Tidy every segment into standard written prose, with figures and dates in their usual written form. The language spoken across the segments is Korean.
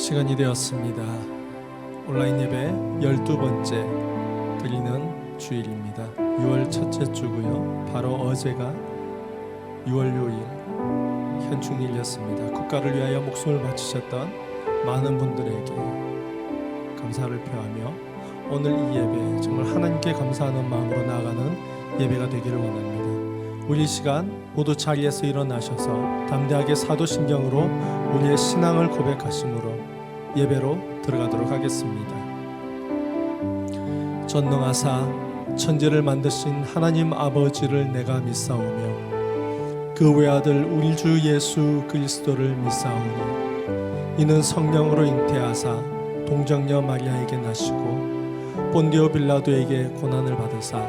시간이 되었습니다. 온라인 예배 12번째 드리는 주일입니다. 6월 첫째 주고요. 바로 어제가 6월 6일 현충일이었습니다. 국가를 위하여 목숨을 바치셨던 많은 분들에게 감사를 표하며 오늘 이 예배 정말 하나님께 감사하는 마음으로 나아가는 예배가 되기를 원합니다. 우리 이 시간 모두 자리에서 일어나셔서 담대하게 사도신경으로 우리의 신앙을 고백하심으로 예배로 들어가도록 하겠습니다. 전능하사 천지를 만드신 하나님 아버지를 내가 믿사오며 그 외아들 우리 주 예수 그리스도를 믿사오니 이는 성령으로 잉태하사 동정녀 마리아에게 나시고 본디오 빌라도에게 고난을 받으사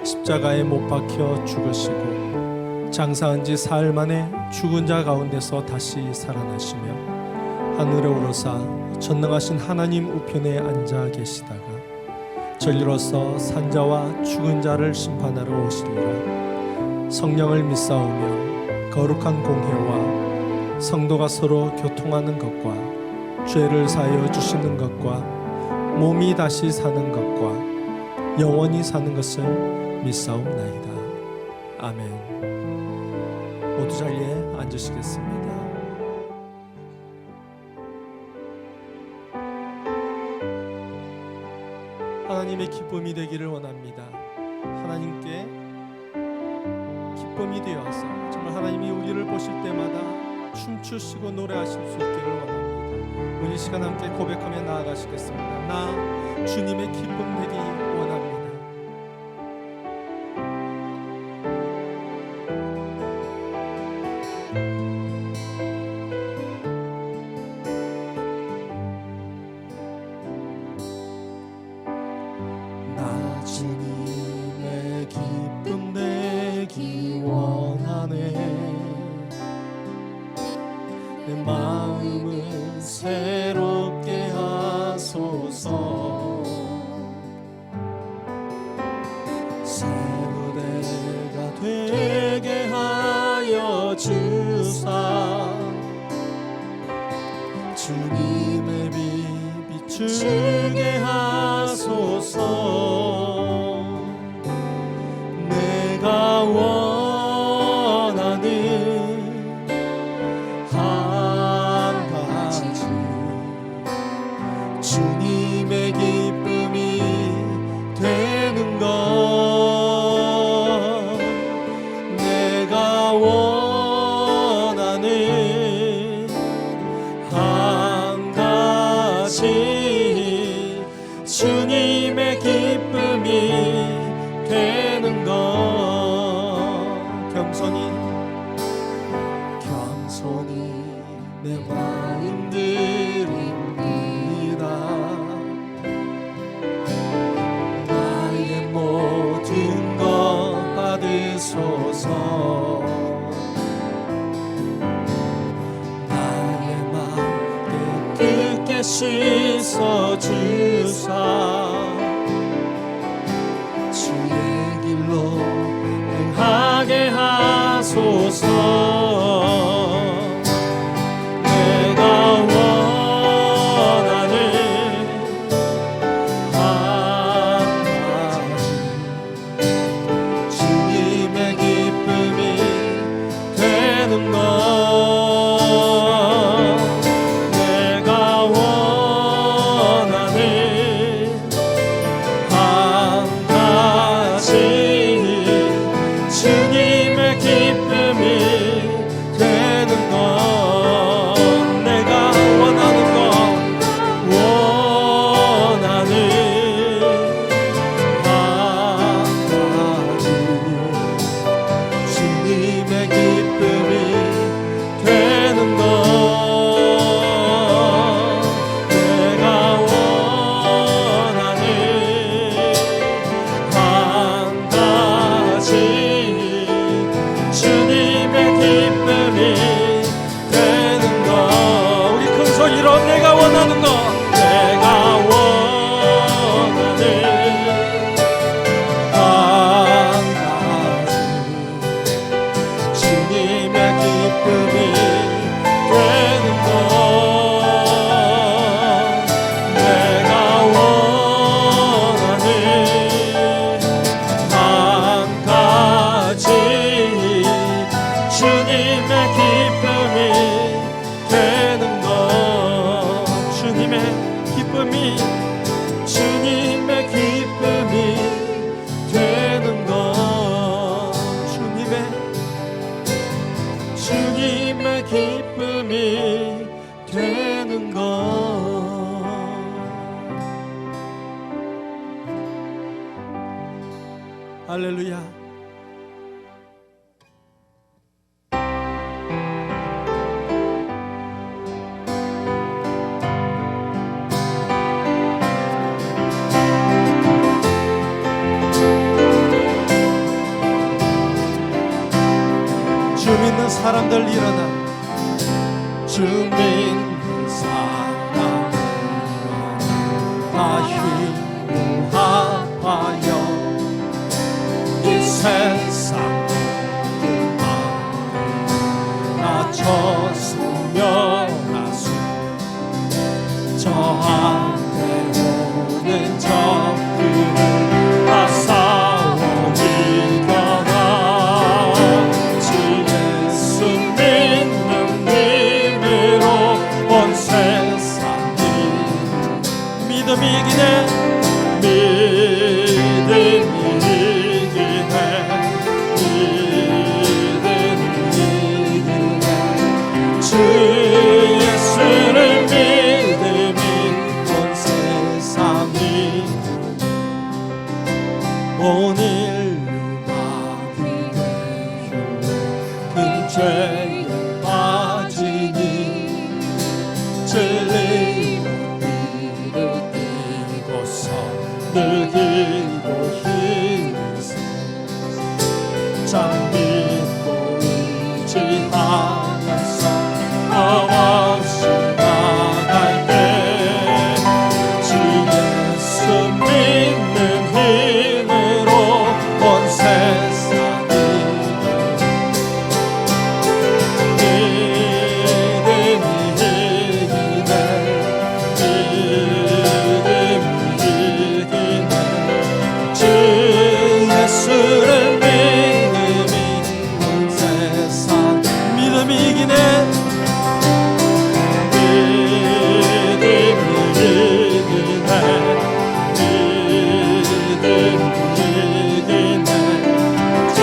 십자가에 못 박혀 죽으시고 장사한 지 사흘 만에 죽은 자 가운데서 다시 살아나시며 하늘에 오르사 전능하신 하나님 우편에 앉아 계시다가 전리로서 산자와 죽은 자를 심판하러 오시리라. 성령을 믿사오며 거룩한 공회와 성도가 서로 교통하는 것과 죄를 사하여 주시는 것과 몸이 다시 사는 것과 영원히 사는 것을 믿사옵나이다. 아멘. 모두 자리에 앉으시겠습니다. 하나님의 기쁨이 되기를 원합니다. 하나님께 기쁨이 되어서 정말 하나님이 우리를 보실 때마다 춤추시고 노래하실 수 있기를 원합니다. 우리 시간 함께 고백하며 나아가시겠습니다. 나 주님의 기쁨 되기 원합니다. 주님의 기쁨 되기 원하네. 내 마음을 새롭게 하소서. 새로 내가 되게 하여 주사. 주님의 빛 비추게 하소서. 내가 원하는 한 가지 주님의 기쁨이 되는 것. 내가 원하는 한 가지 주님의 기쁨이 되는 것. 겸손히 내 마음 드립니다. 나의 모든 것 받으소서. 나의 마음 깨끗게 씻어 주사. 주의 길로 행하게 하소서. 내가 원하는 한 가지 주님의 기쁨이 되는 것. 내가 원하는 한 가지 주님의 기쁨이 주님의 기쁨이 되는 것 주님의 기쁨이 주님의 기쁨이 되는 것 주님의 기쁨이 되는 것 할렐루야. 주 믿는 사람들 일어나. 주 믿는 사람들 다 희구하여 이 세상 모든 다 저소멸하수 저 앞에 오는 적들을 다 싸워 이겨라 주 예수 믿는 힘으로 온 세상이 믿음이 이기네 주 예수를 믿음이 온 세상이 온 인류 그 죄에 빠지니 진리로 이를 띠고서 느끼고 힘을 참 믿고 의지하면서 없이 나갈 때 주 예수 믿는 힘으로 온 세상이 주 예수를 믿음이 온 세상 믿음이 이기네 주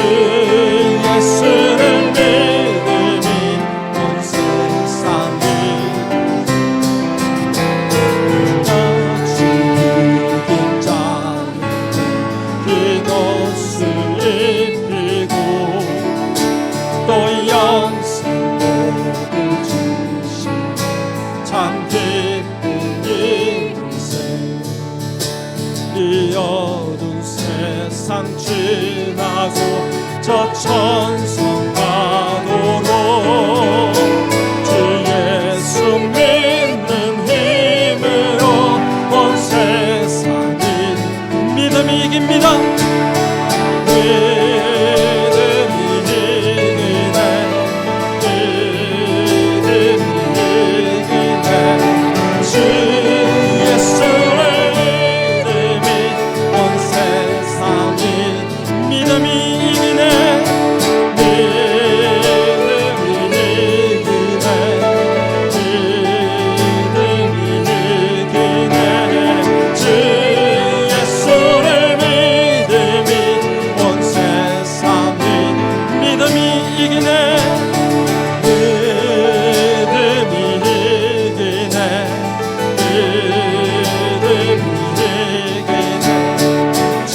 예수를 믿음이 온 세상이 죽인 자에게 이것을 입히고 또 영생 복을 주신 참 기쁜 인생 이 어두운 세상 지나고 저 천성 가도록 주 예수 믿는 힘으로 온 세상이 믿음이 이깁니다 믿음이 이기네 주 예수를 믿음이 온 세상이 믿음이 이기네 주 예수를 믿음이 온 세상이 믿음이 이기네 주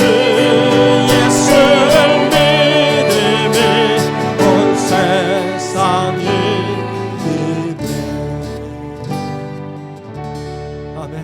예수를 믿음이 온 세상이 기네 아멘.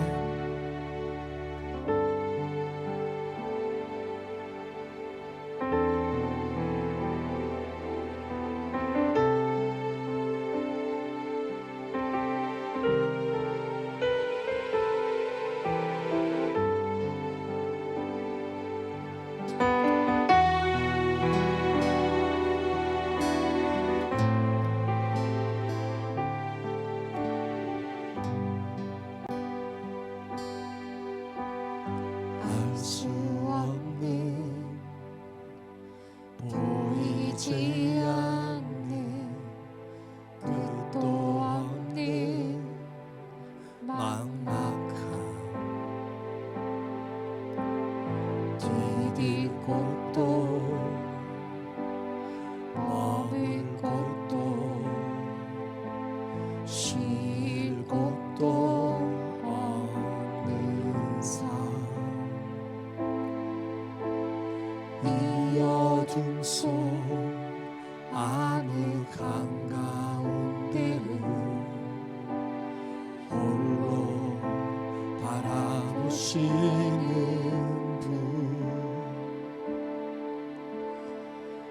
오시는 분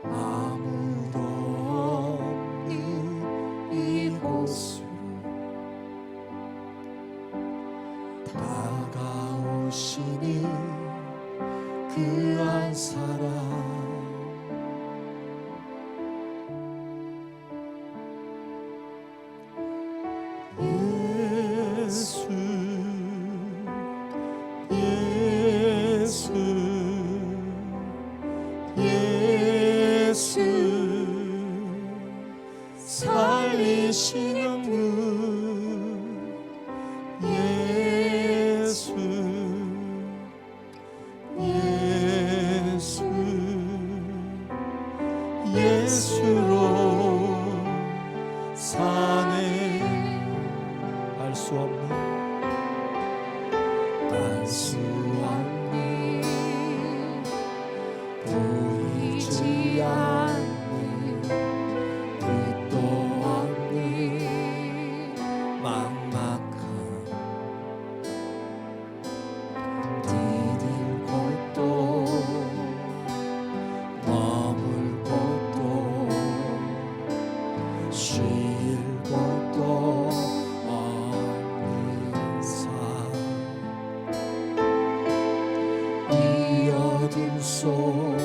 아무도 없는 이곳으로 다가오시는 그 한 사람 예수 살리시는 분 예수 예수로 사네 알 수 없는 보이지 않는 끝도 없는 막막한 디딜 곳도 머물 곳도 쉴 곳도 없는 삶 이 어둠 속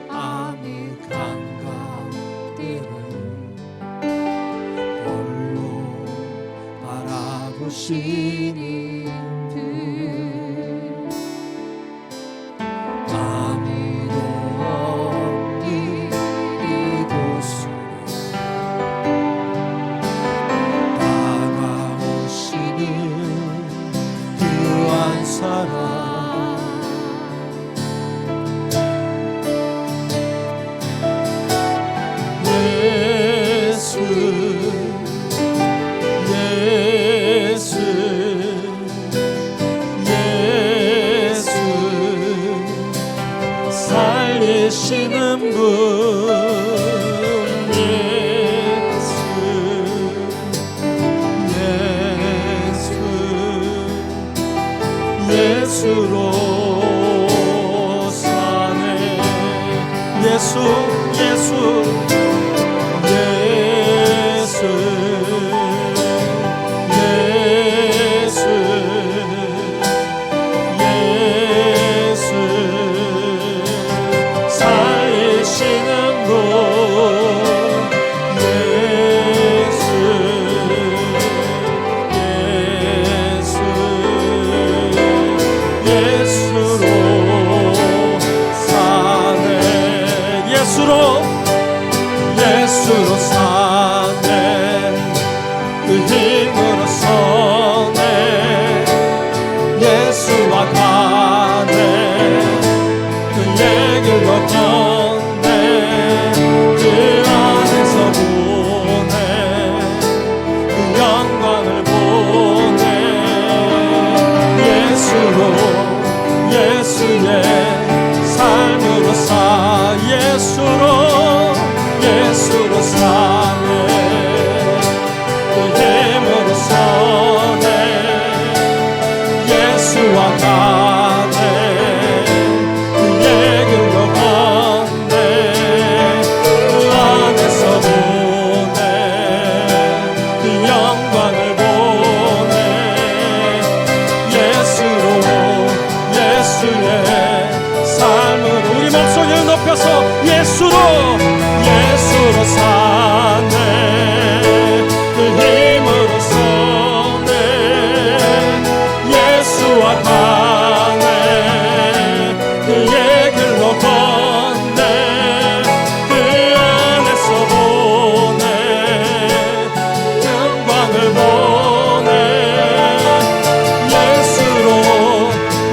아무 감각들은 홀로 바라보시는 분 아무도 없는 이곳으로 다가오시는 그 한 사람 살리시는 분 예수로 사네 예수 살리시는 분 예수로 사네 예수로 사네 그 힘으로 서네 예수와 가네 그 얘기로 걷네 그 안에서 보네 그 영광을 보네 예수의 삶으로 사 예수로 사네 그 힘으로 서네 예수와 가네 그 얘기로 걷네 그 안에서 보네 그 영광을 보네 예수의 삶으로 우리 목소리를 높여서 예수로 사네 그 힘으로 서네 예수와 가네 그 얘길로 걷네 그 안에서 보네 영광을 보네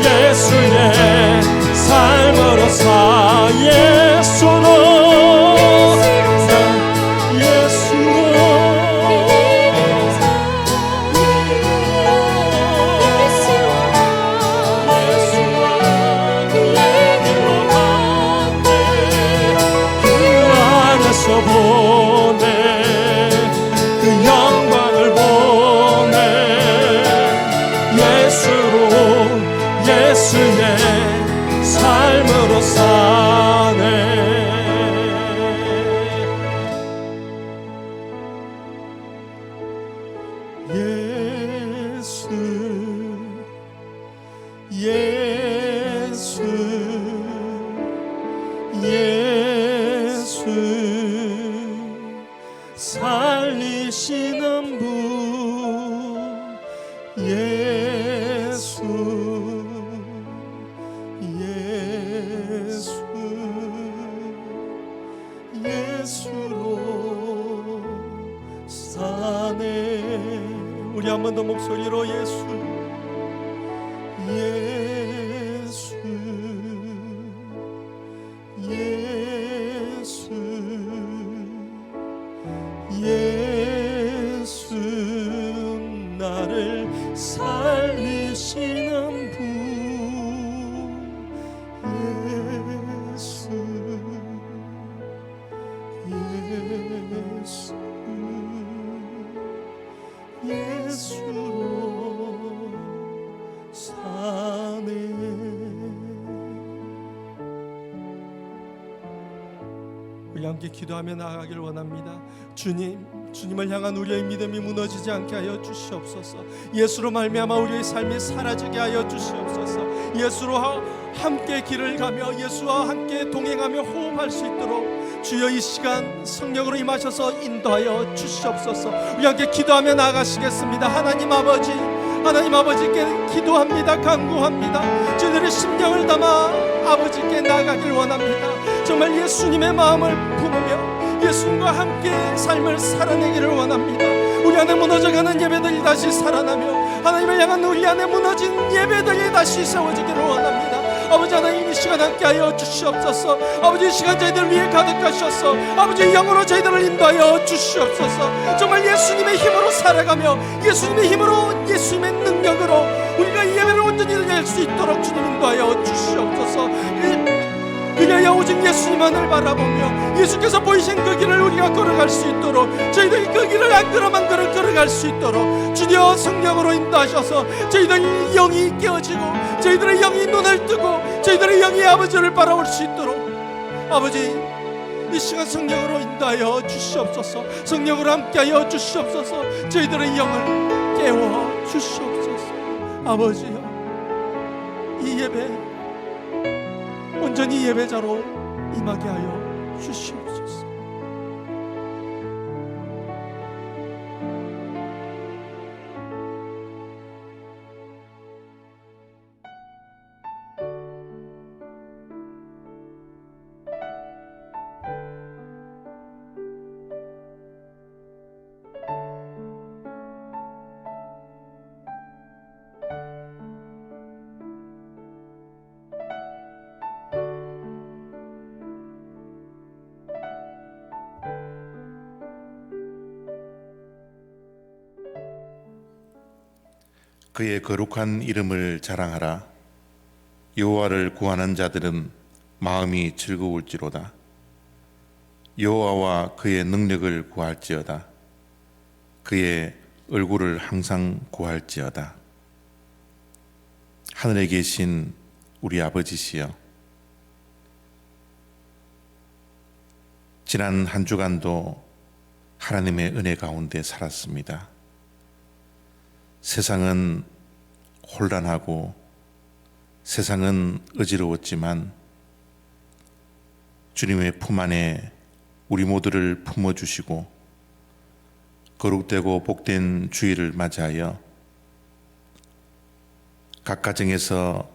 예수의 삶으로 사 예수로 예수 예수 예수 살리시는 분 예수 예수 예수로 사네. 우리 한 번 더 목소리로 예수 예수 예수 예수 나를 살리시는 분 예수 예수 예수로 사네. 우리 함께 기도하며 나아가길 원합니다. 주님을 향한 우리의 믿음이 무너지지 않게 하여 주시옵소서. 예수로 말미암아 우리의 삶이 사라지게 하여 주시옵소서. 예수로 함께 길을 가며 예수와 함께 동행하며 호흡할 수 있도록 주여 이 시간 성령으로 임하셔서 인도하여 주시옵소서. 우리 함께 기도하며 나아가시겠습니다. 하나님 아버지께 기도합니다. 간구합니다. 저희들의 심령을 담아 아버지께 나아가길 원합니다. 정말 예수님의 마음을 품으며 예수님과 함께 삶을 살아내기를 원합니다. 우리 안에 무너져가는 예배들이 다시 살아나며 하나님을 향한 우리 안에 무너진 예배들이 다시 세워지기를 원합니다. 아버지 하나님 이 시간 함께하여 주시옵소서. 아버지 이 시간 저희들 위해 가득하셔서 아버지의 영으로 저희들을 인도하여 주시옵소서. 정말 예수님의 힘으로 살아가며 예수님의 힘으로 예수님의 능력으로 우리가 이 예배를 온전히 드릴 수 있도록 주님 인도하여 주시옵소서. 그녀야 오직 예수님만을 바라보며 예수께서 보이신 그 길을 우리가 걸어갈 수 있도록 저희들이 그 길을 안 걸어 만 걸어 걸어갈 수 있도록 주여 성령으로 인도하셔서 저희들의 영이 깨어지고 저희들의 영이 눈을 뜨고 저희들의 영이 아버지를 바라볼 수 있도록 아버지 이 시간 성령으로 인도하여 주시옵소서. 성령으로 함께하여 주시옵소서. 저희들의 영을 깨워 주시옵소서. 아버지여 이 예배 온전히 예배자로 임하게 하여 주시옵소서. 그의 거룩한 이름을 자랑하라. 여호와를 구하는 자들은 마음이 즐거울지로다. 여호와와 그의 능력을 구할지어다. 그의 얼굴을 항상 구할지어다. 하늘에 계신 우리 아버지시여, 지난 한 주간도 하나님의 은혜 가운데 살았습니다. 세상은 혼란하고 세상은 어지러웠지만 주님의 품 안에 우리 모두를 품어주시고 거룩되고 복된 주일을 맞이하여 각 가정에서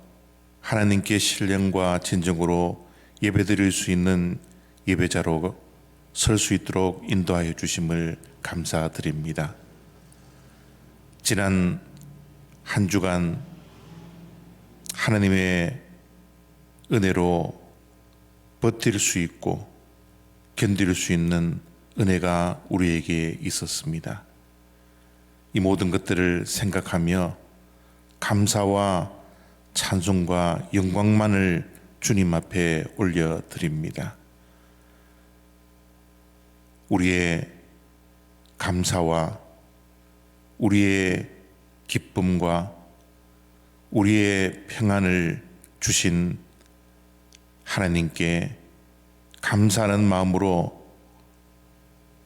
하나님께 신령과 진정으로 예배드릴 수 있는 예배자로 설 수 있도록 인도하여 주심을 감사드립니다. 지난 한 주간 하나님의 은혜로 버틸 수 있고 견딜 수 있는 은혜가 우리에게 있었습니다. 이 모든 것들을 생각하며 감사와 찬송과 영광만을 주님 앞에 올려드립니다. 우리의 감사와 우리의 기쁨과 우리의 평안을 주신 하나님께 감사하는 마음으로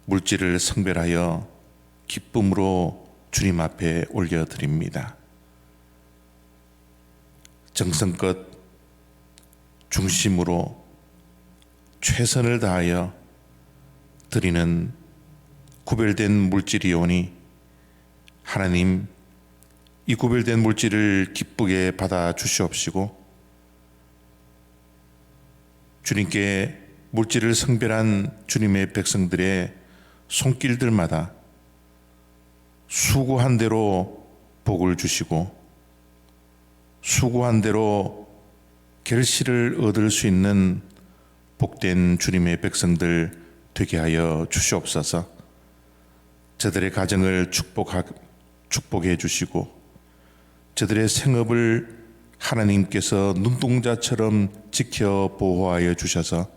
물질을 성별하여 기쁨으로 주님 앞에 올려드립니다. 정성껏 중심으로 최선을 다하여 드리는 구별된 물질이오니 하나님, 이 구별된 물질을 기쁘게 받아 주시옵시고 주님께 물질을 성별한 주님의 백성들의 손길들마다 수고한 대로 복을 주시고 수고한 대로 결실을 얻을 수 있는 복된 주님의 백성들 되게 하여 주시옵소서. 저들의 가정을 축복해 주시고 저들의 생업을 하나님께서 눈동자처럼 지켜 보호하여 주셔서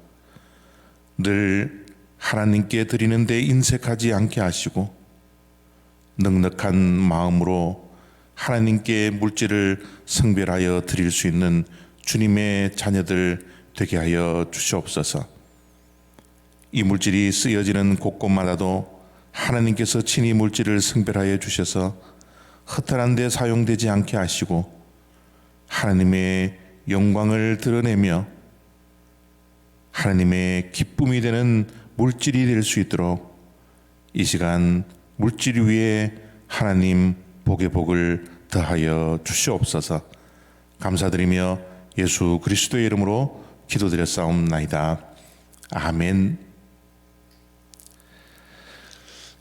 늘 하나님께 드리는 데 인색하지 않게 하시고 넉넉한 마음으로 하나님께 물질을 성별하여 드릴 수 있는 주님의 자녀들 되게 하여 주시옵소서. 이 물질이 쓰여지는 곳곳마다도 하나님께서 친히 물질을 성별하여 주셔서 허탈한 데 사용되지 않게 하시고 하나님의 영광을 드러내며 하나님의 기쁨이 되는 물질이 될 수 있도록 이 시간 물질 위에 하나님 복의 복을 더하여 주시옵소서. 감사드리며 예수 그리스도의 이름으로 기도드렸사옵나이다. 아멘.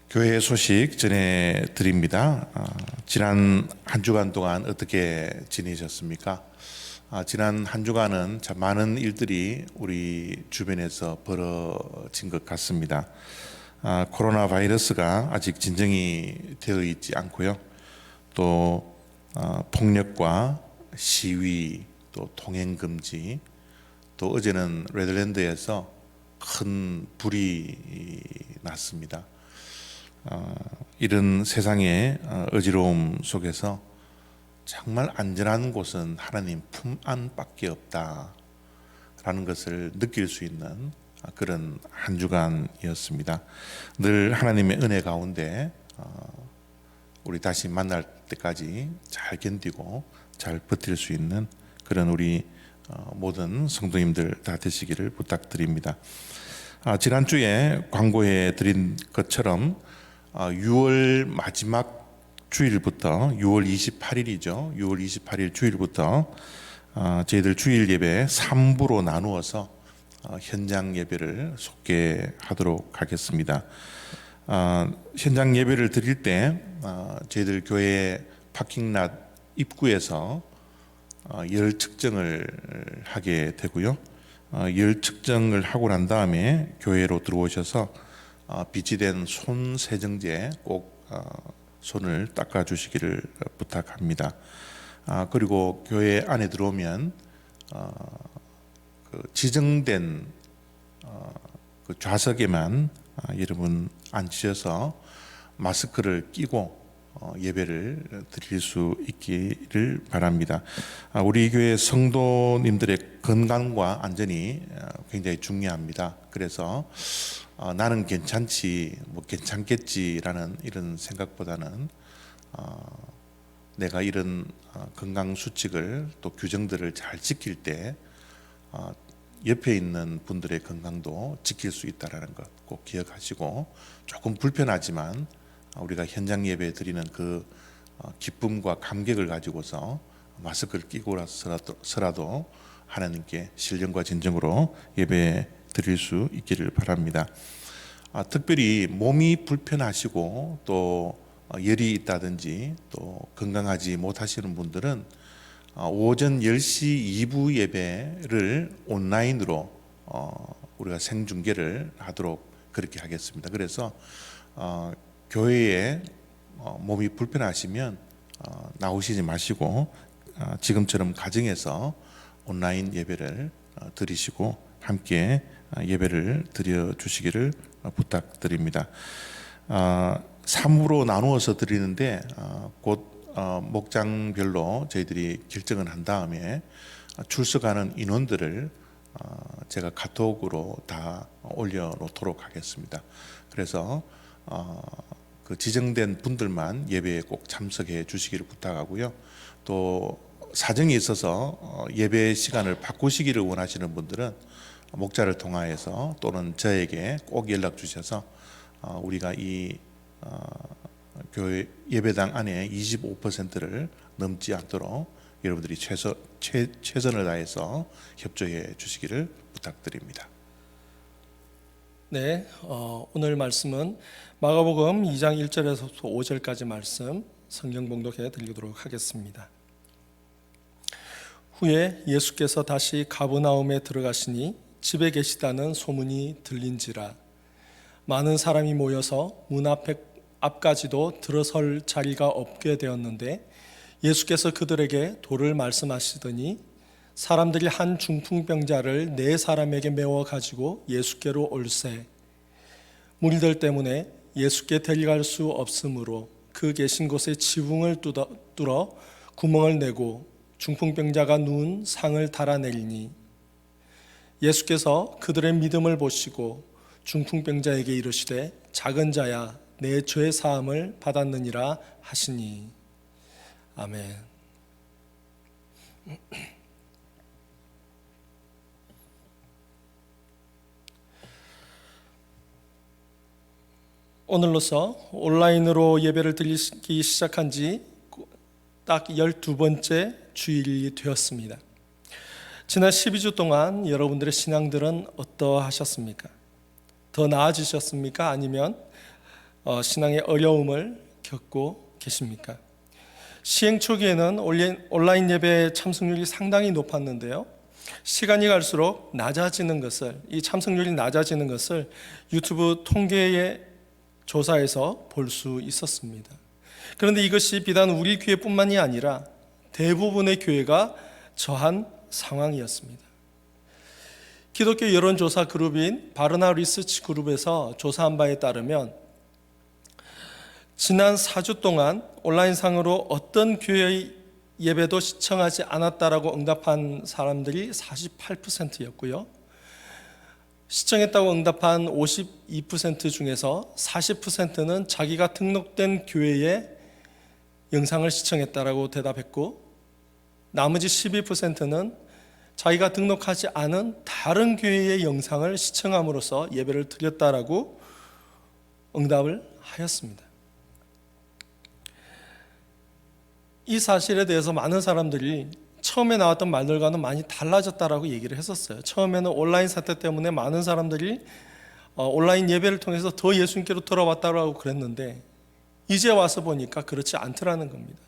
교회 소식 전해드립니다. 지난 한 주간 동안 어떻게 지내셨습니까? 지난 한 주간은 참 많은 일들이 우리 주변에서 벌어진 것 같습니다. 코로나 바이러스가 아직 진정이 되어 있지 않고요. 또 폭력과 시위, 또 통행 금지, 또 어제는 레드랜드에서 큰 불이 났습니다. 이런 세상의 어지러움 속에서 정말 안전한 곳은 하나님 품 안밖에 없다라는 것을 느낄 수 있는 그런 한 주간이었습니다. 늘 하나님의 은혜 가운데 우리 다시 만날 때까지 잘 견디고 잘 버틸 수 있는 그런 우리 모든 성도님들 다 되시기를 부탁드립니다. 지난주에 광고해 드린 것처럼 6월 마지막 주일부터 6월 28일이죠. 6월 28일 주일부터 저희들 주일 예배 3부로 나누어서 현장 예배를 속개하도록 하겠습니다. 현장 예배를 드릴 때 저희들 교회 파킹랏 입구에서 열 측정을 하게 되고요. 열 측정을 하고 난 다음에 교회로 들어오셔서 비치된 손 세정제 꼭 손을 닦아 주시기를 부탁합니다. 그리고 교회 안에 들어오면 그 지정된 그 좌석에만 여러분 앉으셔서 마스크를 끼고 예배를 드릴 수 있기를 바랍니다. 우리 교회 성도님들의 건강과 안전이 굉장히 중요합니다. 그래서 나는 괜찮지, 뭐 괜찮겠지라는 이런 생각보다는 내가 이런 건강 수칙을 또 규정들을 잘 지킬 때 옆에 있는 분들의 건강도 지킬 수 있다는 것 꼭 기억하시고, 조금 불편하지만 우리가 현장 예배 드리는 그 기쁨과 감격을 가지고서 마스크를 끼고서라도 하나님께 신령과 진정으로 예배 드릴 수 있기를 바랍니다. 특별히 몸이 불편하시고 또 열이 있다든지 또 건강하지 못하시는 분들은 오전 10시 2부 예배를 온라인으로 우리가 생중계를 하도록 그렇게 하겠습니다. 그래서 교회에 몸이 불편하시면 나오시지 마시고 지금처럼 가정에서 온라인 예배를 드리시고 함께 예배를 드려 주시기를 부탁드립니다. 3부로 나누어서 드리는데 곧 목장별로 저희들이 결정을 한 다음에 출석하는 인원들을 제가 카톡으로 다 올려놓도록 하겠습니다. 그래서 그 지정된 분들만 예배에 꼭 참석해 주시기를 부탁하고요. 또 사정이 있어서 예배 시간을 바꾸시기를 원하시는 분들은 목자를 통하여서 또는 저에게 꼭 연락 주셔서 우리가 이 교회 예배당 안에 25%를 넘지 않도록 여러분들이 최선을 다해서 협조해 주시기를 부탁드립니다. 네, 오늘 말씀은 마가복음 2장 1절에서 5절까지 말씀 성경 봉독해 드리도록 하겠습니다. 후에 예수께서 다시 가버나움에 들어가시니 집에 계시다는 소문이 들린지라 많은 사람이 모여서 문 앞까지도 들어설 자리가 없게 되었는데 예수께서 그들에게 도를 말씀하시더니 사람들이 한 중풍병자를 4사람에게 메워 가지고 예수께로 올세 무리들 때문에 예수께 데려갈 수 없으므로 그 계신 곳에 지붕을 뚫어 구멍을 내고 중풍병자가 누운 상을 달아내리니 예수께서 그들의 믿음을 보시고 중풍병자에게 이르시되 작은 자야 내 죄 사함을 받았느니라 하시니 아멘. 오늘로서 온라인으로 예배를 드리기 시작한 지 딱 12번째 주일이 되었습니다. 지난 12주 동안 여러분들의 신앙들은 어떠하셨습니까? 더 나아지셨습니까? 아니면 신앙의 어려움을 겪고 계십니까? 시행 초기에는 온라인 예배 참석률이 상당히 높았는데요. 시간이 갈수록 이 참석률이 낮아지는 것을 유튜브 통계의 조사에서 볼 수 있었습니다. 그런데 이것이 비단 우리 교회뿐만이 아니라 대부분의 교회가 저한 상황이었습니다. 기독교 여론조사 그룹인 바르나 리서치 그룹에서 조사한 바에 따르면 지난 4주 동안 온라인상으로 어떤 교회의 예배도 시청하지 않았다라고 응답한 사람들이 48%였고요. 시청했다고 응답한 52% 중에서 40%는 자기가 등록된 교회의 영상을 시청했다라고 대답했고 나머지 12%는 자기가 등록하지 않은 다른 교회의 영상을 시청함으로써 예배를 드렸다라고 응답을 하였습니다. 이 사실에 대해서 많은 사람들이 처음에 나왔던 말들과는 많이 달라졌다라고 얘기를 했었어요. 처음에는 온라인 사태 때문에 많은 사람들이 온라인 예배를 통해서 더 예수님께로 돌아왔다고 그랬는데 이제 와서 보니까 그렇지 않더라는 겁니다.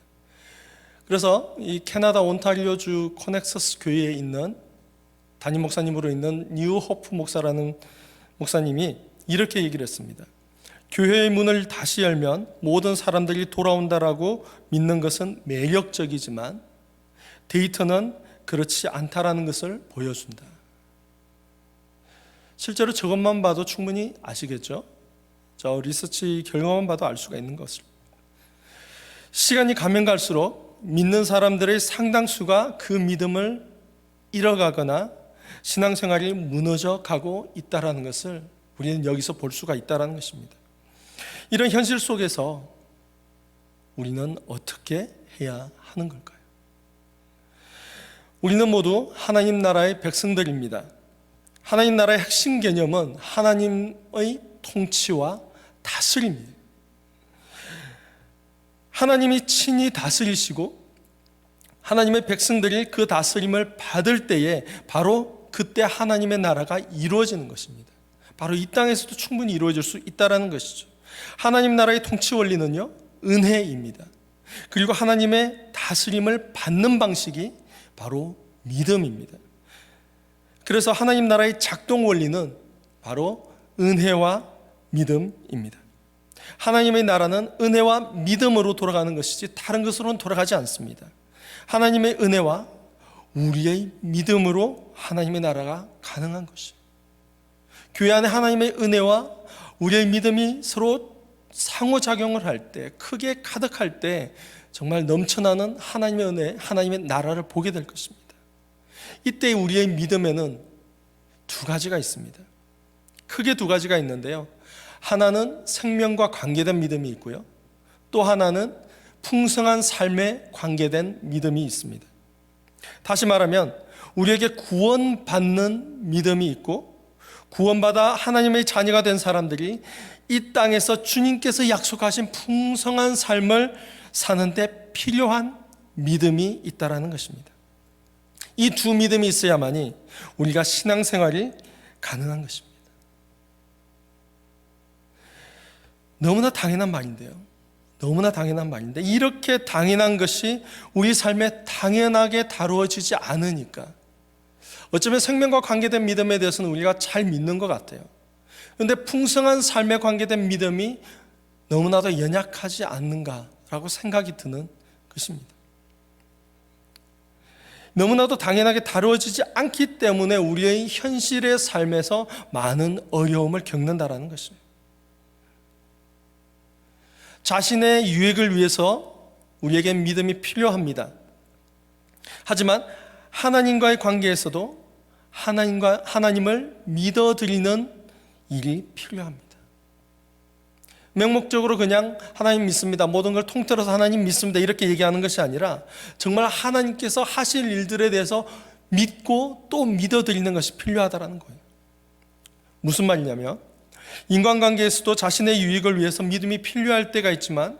그래서 이 캐나다 온타리오주 코넥서스 교회에 있는 담임 목사님으로 있는 뉴 호프 목사라는 목사님이 이렇게 얘기를 했습니다. 교회의 문을 다시 열면 모든 사람들이 돌아온다라고 믿는 것은 매력적이지만 데이터는 그렇지 않다라는 것을 보여준다. 실제로 저것만 봐도 충분히 아시겠죠? 저 리서치 결과만 봐도 알 수가 있는 것을. 시간이 가면 갈수록 믿는 사람들의 상당수가 그 믿음을 잃어가거나 신앙생활이 무너져 가고 있다는 것을 우리는 여기서 볼 수가 있다는 것입니다. 이런 현실 속에서 우리는 어떻게 해야 하는 걸까요? 우리는 모두 하나님 나라의 백성들입니다. 하나님 나라의 핵심 개념은 하나님의 통치와 다스림이에요. 하나님이 친히 다스리시고 하나님의 백성들이 그 다스림을 받을 때에 바로 그때 하나님의 나라가 이루어지는 것입니다. 바로 이 땅에서도 충분히 이루어질 수 있다는 것이죠. 하나님 나라의 통치 원리는요, 은혜입니다. 그리고 하나님의 다스림을 받는 방식이 바로 믿음입니다. 그래서 하나님 나라의 작동 원리는 바로 은혜와 믿음입니다. 하나님의 나라는 은혜와 믿음으로 돌아가는 것이지 다른 것으로는 돌아가지 않습니다. 하나님의 은혜와 우리의 믿음으로 하나님의 나라가 가능한 것이에요. 교회 안에 하나님의 은혜와 우리의 믿음이 서로 상호작용을 할 때, 크게 가득할 때 정말 넘쳐나는 하나님의 은혜, 하나님의 나라를 보게 될 것입니다. 이때 우리의 믿음에는 두 가지가 있습니다. 크게 두 가지가 있는데요. 하나는 생명과 관계된 믿음이 있고요. 또 하나는 풍성한 삶에 관계된 믿음이 있습니다. 다시 말하면 우리에게 구원받는 믿음이 있고, 구원받아 하나님의 자녀가 된 사람들이 이 땅에서 주님께서 약속하신 풍성한 삶을 사는데 필요한 믿음이 있다라는 것입니다. 이 두 믿음이 있어야만이 우리가 신앙생활이 가능한 것입니다. 너무나 당연한 말인데요. 너무나 당연한 말인데, 이렇게 당연한 것이 우리 삶에 당연하게 다루어지지 않으니까 어쩌면 생명과 관계된 믿음에 대해서는 우리가 잘 믿는 것 같아요. 그런데 풍성한 삶에 관계된 믿음이 너무나도 연약하지 않는가라고 생각이 드는 것입니다. 너무나도 당연하게 다루어지지 않기 때문에 우리의 현실의 삶에서 많은 어려움을 겪는다라는 것입니다. 자신의 유익을 위해서 우리에게 믿음이 필요합니다. 하지만 하나님과의 관계에서도 하나님을 믿어드리는 일이 필요합니다. 맹목적으로 그냥 하나님 믿습니다, 모든 걸 통틀어서 하나님 믿습니다 이렇게 얘기하는 것이 아니라 정말 하나님께서 하실 일들에 대해서 믿고 또 믿어드리는 것이 필요하다는 거예요. 무슨 말이냐면, 인간관계에서도 자신의 유익을 위해서 믿음이 필요할 때가 있지만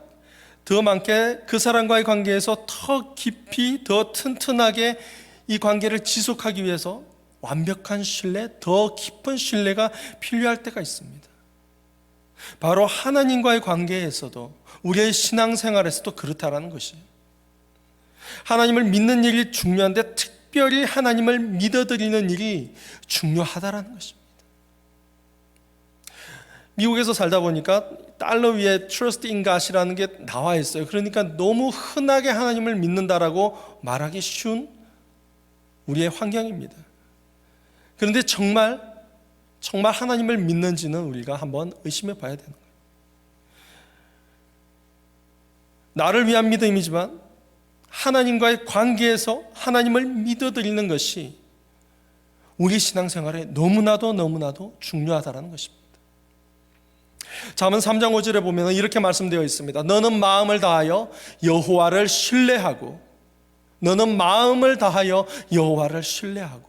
더 많게 그 사람과의 관계에서 더 깊이, 더 튼튼하게 이 관계를 지속하기 위해서 완벽한 신뢰, 더 깊은 신뢰가 필요할 때가 있습니다. 바로 하나님과의 관계에서도, 우리의 신앙생활에서도 그렇다라는 것이에요. 하나님을 믿는 일이 중요한데 특별히 하나님을 믿어드리는 일이 중요하다라는 것입니다. 미국에서 살다 보니까 달러 위에 Trust in God이라는 게 나와 있어요. 그러니까 너무 흔하게 하나님을 믿는다라고 말하기 쉬운 우리의 환경입니다. 그런데 정말 하나님을 믿는지는 우리가 한번 의심해 봐야 되는 거예요. 나를 위한 믿음이지만 하나님과의 관계에서 하나님을 믿어드리는 것이 우리 신앙생활에 너무나도 중요하다는 것입니다. 잠언 3장 5절에 보면 이렇게 말씀되어 있습니다. 너는 마음을 다하여 여호와를 신뢰하고, 너는 마음을 다하여 여호와를 신뢰하고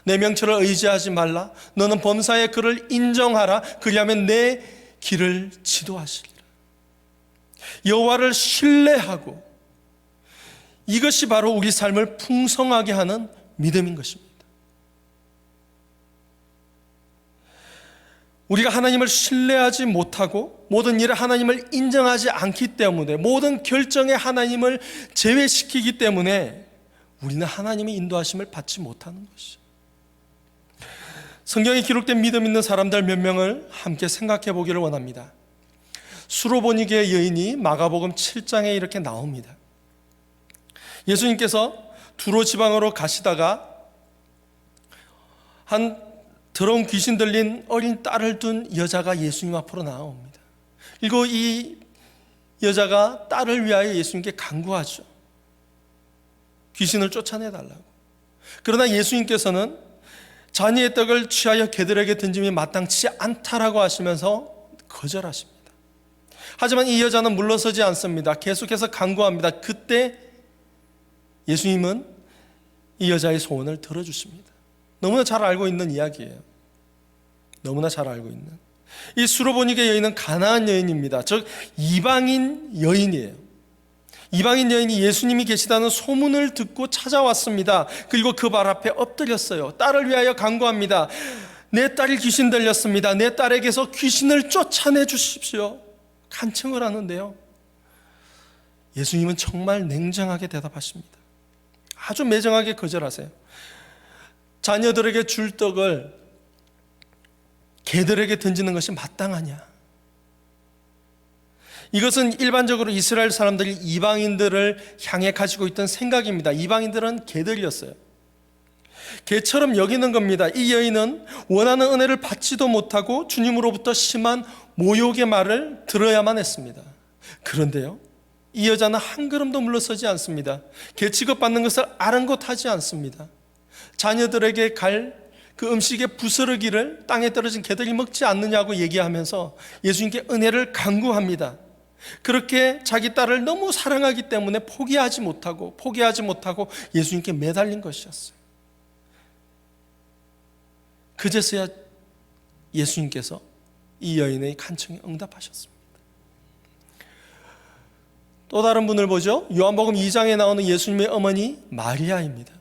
내 명철을 의지하지 말라. 너는 범사의 그를 인정하라. 그리하면 내 길을 지도하시리라. 여호와를 신뢰하고, 이것이 바로 우리 삶을 풍성하게 하는 믿음인 것입니다. 우리가 하나님을 신뢰하지 못하고 모든 일에 하나님을 인정하지 않기 때문에, 모든 결정에 하나님을 제외시키기 때문에 우리는 하나님의 인도하심을 받지 못하는 것이죠. 성경에 기록된 믿음 있는 사람들 몇 명을 함께 생각해 보기를 원합니다. 수로보니게의 여인이 마가복음 7장에 이렇게 나옵니다. 예수님께서 두로 지방으로 가시다가 한 더러운 귀신 들린 어린 딸을 둔 여자가 예수님 앞으로 나옵니다. 그리고 이 여자가 딸을 위하여 예수님께 간구하죠. 귀신을 쫓아내달라고. 그러나 예수님께서는 자녀의 떡을 취하여 개들에게 던짐이 마땅치 않다라고 하시면서 거절하십니다. 하지만 이 여자는 물러서지 않습니다. 계속해서 간구합니다. 그때 예수님은 이 여자의 소원을 들어주십니다. 너무나 잘 알고 있는 이야기예요. 너무나 잘 알고 있는. 이 수로보니게 여인은 가나안 여인입니다. 즉 이방인 여인이에요. 이방인 여인이 예수님이 계시다는 소문을 듣고 찾아왔습니다. 그리고 그 발 앞에 엎드렸어요. 딸을 위하여 간구합니다. 내 딸이 귀신 들렸습니다. 내 딸에게서 귀신을 쫓아내 주십시오. 간청을 하는데요, 예수님은 정말 냉정하게 대답하십니다. 아주 매정하게 거절하세요. 자녀들에게 줄 떡을 개들에게 던지는 것이 마땅하냐? 이것은 일반적으로 이스라엘 사람들이 이방인들을 향해 가지고 있던 생각입니다. 이방인들은 개들이었어요. 개처럼 여기는 겁니다. 이 여인은 원하는 은혜를 받지도 못하고 주님으로부터 심한 모욕의 말을 들어야만 했습니다. 그런데요, 이 여자는 한 걸음도 물러서지 않습니다. 개 취급받는 것을 아랑곳하지 않습니다. 자녀들에게 갈 그 음식의 부스러기를 땅에 떨어진 개들이 먹지 않느냐고 얘기하면서 예수님께 은혜를 간구합니다. 그렇게 자기 딸을 너무 사랑하기 때문에 포기하지 못하고 예수님께 매달린 것이었어요. 그제서야 예수님께서 이 여인의 간청에 응답하셨습니다. 또 다른 분을 보죠. 요한복음 2장에 나오는 예수님의 어머니 마리아입니다.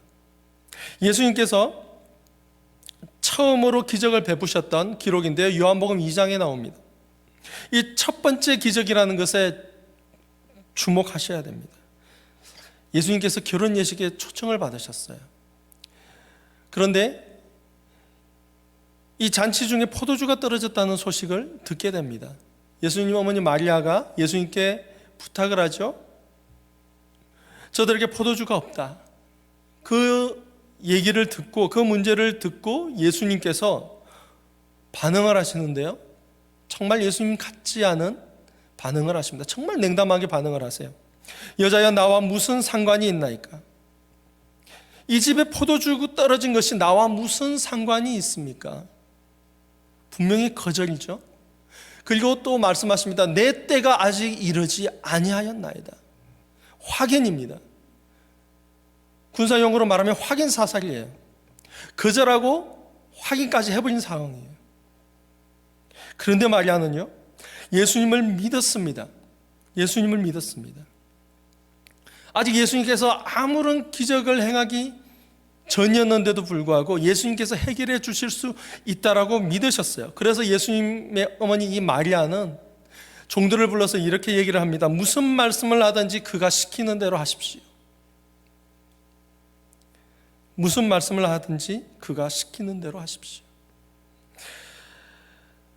예수님께서 처음으로 기적을 베푸셨던 기록인데요, 요한복음 2장에 나옵니다. 이 첫 번째 기적이라는 것에 주목하셔야 됩니다. 예수님께서 결혼 예식에 초청을 받으셨어요. 그런데 이 잔치 중에 포도주가 떨어졌다는 소식을 듣게 됩니다. 예수님 어머니 마리아가 예수님께 부탁을 하죠. 저들에게 포도주가 없다. 그 얘기를 듣고, 그 문제를 듣고 예수님께서 반응을 하시는데요, 정말 예수님 같지 않은 반응을 하십니다. 정말 냉담하게 반응을 하세요. 여자여, 나와 무슨 상관이 있나이까? 이 집에 포도주 떨어진 것이 나와 무슨 상관이 있습니까? 분명히 거절이죠. 그리고 또 말씀하십니다. 내 때가 아직 이르지 아니하였나이다. 확인입니다. 군사용어로 말하면 확인 사살이에요. 거절하고 확인까지 해버린 상황이에요. 그런데 마리아는요, 예수님을 믿었습니다. 예수님을 믿었습니다. 아직 예수님께서 아무런 기적을 행하기 전이었는데도 불구하고 예수님께서 해결해 주실 수 있다라고 믿으셨어요. 그래서 예수님의 어머니 이 마리아는 종들을 불러서 이렇게 얘기를 합니다. 무슨 말씀을 하든지 그가 시키는 대로 하십시오. 무슨 말씀을 하든지 그가 시키는 대로 하십시오.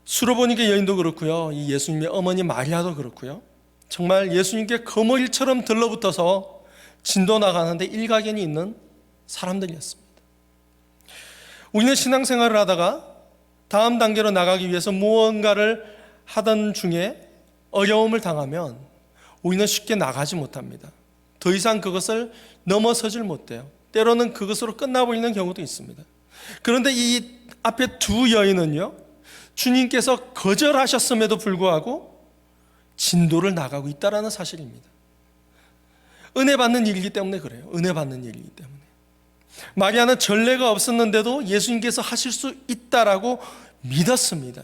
수로보니게 여인도 그렇고요, 이 예수님의 어머니 마리아도 그렇고요, 정말 예수님께 거머리처럼 들러붙어서 진도 나가는데 일가견이 있는 사람들이었습니다. 우리는 신앙생활을 하다가 다음 단계로 나가기 위해서 무언가를 하던 중에 어려움을 당하면 우리는 쉽게 나가지 못합니다. 더 이상 그것을 넘어서질 못해요. 때로는 그것으로 끝나버리는 경우도 있습니다. 그런데 이 앞에 두 여인은요, 주님께서 거절하셨음에도 불구하고 진도를 나가고 있다는 사실입니다. 은혜 받는 일이기 때문에 그래요. 은혜 받는 일이기 때문에. 마리아는 전례가 없었는데도 예수님께서 하실 수 있다라고 믿었습니다.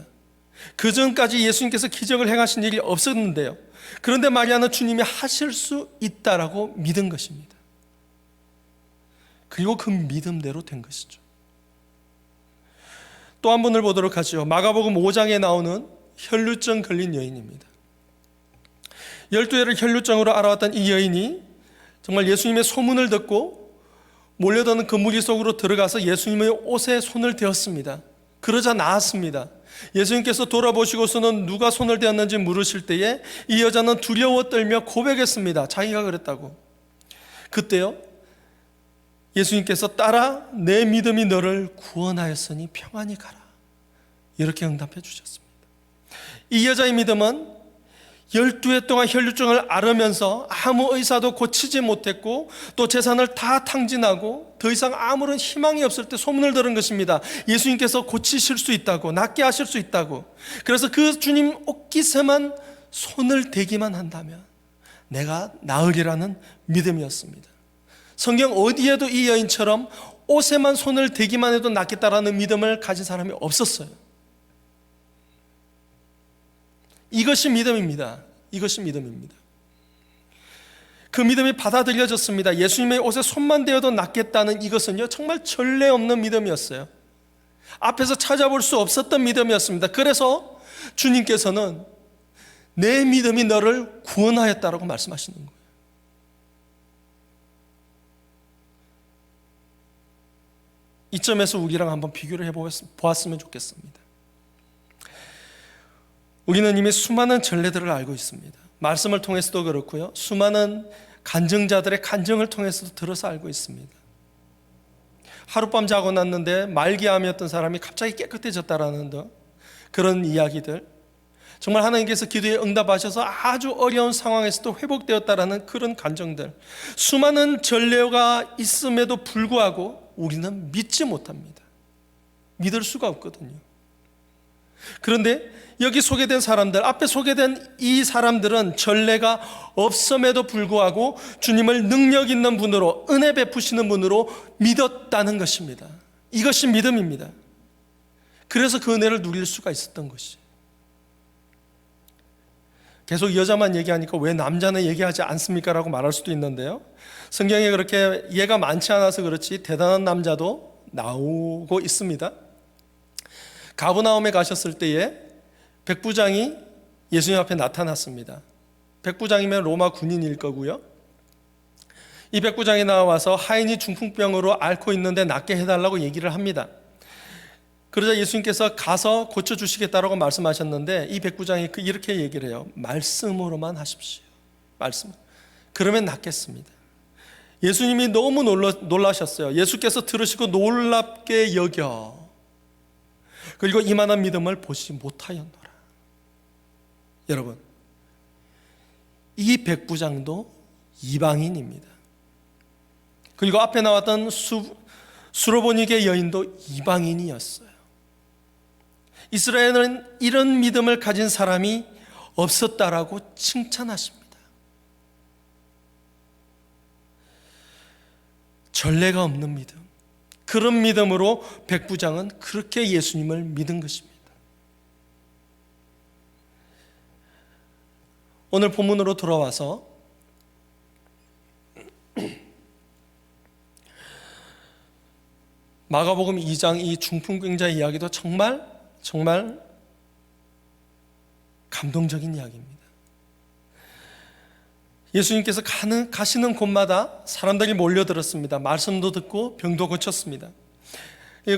그 전까지 예수님께서 기적을 행하신 일이 없었는데요, 그런데 마리아는 주님이 하실 수 있다라고 믿은 것입니다. 그리고 그 믿음대로 된 것이죠. 또 한 분을 보도록 하죠. 마가복음 5장에 나오는 혈루증 걸린 여인입니다. 12회를 혈루증으로 알아왔던 이 여인이 정말 예수님의 소문을 듣고 몰려드는 그 무리 속으로 들어가서 예수님의 옷에 손을 대었습니다. 그러자 나았습니다. 예수님께서 돌아보시고서는 누가 손을 대었는지 물으실 때에 이 여자는 두려워 떨며 고백했습니다. 자기가 그랬다고. 그때요, 예수님께서 딸아, 내 믿음이 너를 구원하였으니 평안히 가라, 이렇게 응답해 주셨습니다. 이 여자의 믿음은 12해 동안 혈루증을 앓으면서 아무 의사도 고치지 못했고 또 재산을 다 탕진하고 더 이상 아무런 희망이 없을 때 소문을 들은 것입니다. 예수님께서 고치실 수 있다고, 낫게 하실 수 있다고. 그래서 그 주님 옷깃에만 손을 대기만 한다면 내가 나으리라는 믿음이었습니다. 성경 어디에도 이 여인처럼 옷에만 손을 대기만 해도 낫겠다라는 믿음을 가진 사람이 없었어요. 이것이 믿음입니다. 이것이 믿음입니다. 그 믿음이 받아들여졌습니다. 예수님의 옷에 손만 대어도 낫겠다는 이것은요, 정말 전례 없는 믿음이었어요. 앞에서 찾아볼 수 없었던 믿음이었습니다. 그래서 주님께서는 내 믿음이 너를 구원하였다라고 말씀하시는 거예요. 이 점에서 우리랑 한번 비교를 해보았으면 좋겠습니다. 우리는 이미 수많은 전례들을 알고 있습니다. 말씀을 통해서도 그렇고요, 수많은 간증자들의 간증을 통해서도 들어서 알고 있습니다. 하룻밤 자고 났는데 말기암이었던 사람이 갑자기 깨끗해졌다라는 그런 이야기들, 정말 하나님께서 기도에 응답하셔서 아주 어려운 상황에서도 회복되었다라는 그런 간증들, 수많은 전례가 있음에도 불구하고 우리는 믿지 못합니다. 믿을 수가 없거든요. 그런데 여기 소개된 사람들, 앞에 소개된 이 사람들은 전례가 없음에도 불구하고 주님을 능력 있는 분으로, 은혜 베푸시는 분으로 믿었다는 것입니다. 이것이 믿음입니다. 그래서 그 은혜를 누릴 수가 있었던 것이. 계속 여자만 얘기하니까 왜 남자는 얘기하지 않습니까? 라고 말할 수도 있는데요, 성경에 그렇게 예가 많지 않아서 그렇지 대단한 남자도 나오고 있습니다. 가브나움에 가셨을 때에 백부장이 예수님 앞에 나타났습니다. 백부장이면 로마 군인일 거고요. 이 백부장이 나와서 하인이 중풍병으로 앓고 있는데 낫게 해달라고 얘기를 합니다. 그러자 예수님께서 가서 고쳐주시겠다라고 말씀하셨는데 이 백부장이 이렇게 얘기를 해요. 말씀으로만 하십시오. 말씀. 그러면 낫겠습니다. 예수님이 너무 놀라셨어요. 예수께서 들으시고 놀랍게 여겨 그리고 이만한 믿음을 보지 못하였노라. 여러분, 이 백부장도 이방인입니다. 그리고 앞에 나왔던 수로보니게 여인도 이방인이었어요. 이스라엘은 이런 믿음을 가진 사람이 없었다라고 칭찬하십니다. 전례가 없는 믿음, 그런 믿음으로 백부장은 그렇게 예수님을 믿은 것입니다. 오늘 본문으로 돌아와서 마가복음 2장 이 중풍병자 이야기도 정말 감동적인 이야기입니다. 예수님께서 가시는 곳마다 사람들이 몰려들었습니다. 말씀도 듣고 병도 고쳤습니다.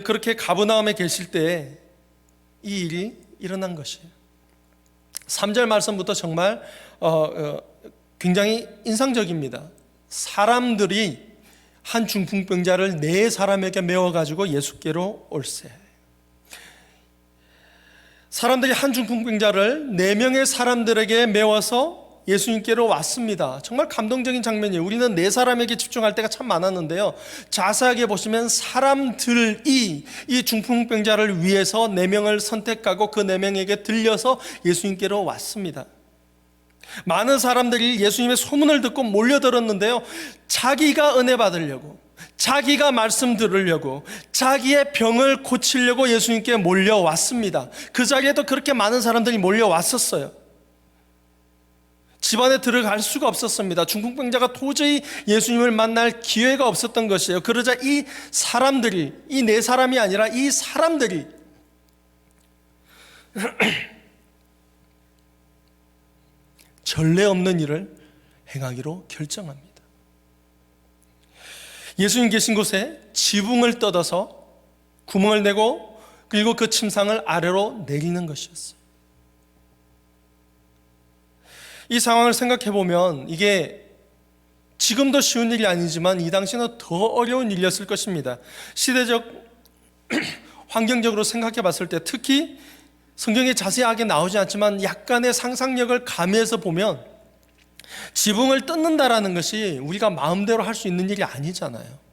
그렇게 가버나움에 계실 때 이 일이 일어난 것이에요. 3절 말씀부터 정말 굉장히 인상적입니다. 사람들이 한 중풍병자를 4사람에게 메워가지고 예수께로 올세. 사람들이 한 중풍병자를 4명의 사람들에게 메워서 예수님께로 왔습니다. 정말 감동적인 장면이에요. 우리는 4사람에게 집중할 때가 참 많았는데요, 자세하게 보시면 사람들이 이 중풍병자를 위해서 4명을 선택하고 그 4명에게 들려서 예수님께로 왔습니다. 많은 사람들이 예수님의 소문을 듣고 몰려들었는데요, 자기가 은혜 받으려고, 자기가 말씀 들으려고, 자기의 병을 고치려고 예수님께 몰려왔습니다. 그 자리에도 그렇게 많은 사람들이 몰려왔었어요. 집안에 들어갈 수가 없었습니다. 중풍병자가 도저히 예수님을 만날 기회가 없었던 것이에요. 그러자 이 사람들이, 이 4사람이 아니라 이 사람들이 전례 없는 일을 행하기로 결정합니다. 예수님 계신 곳에 지붕을 뜯어서 구멍을 내고 그리고 그 침상을 아래로 내리는 것이었어요. 이 상황을 생각해 보면 이게 지금도 쉬운 일이 아니지만 이 당시는 더 어려운 일이었을 것입니다. 시대적 환경적으로 생각해 봤을 때, 특히 성경에 자세하게 나오지 않지만 약간의 상상력을 가미해서 보면 지붕을 뜯는다라는 것이 우리가 마음대로 할 수 있는 일이 아니잖아요.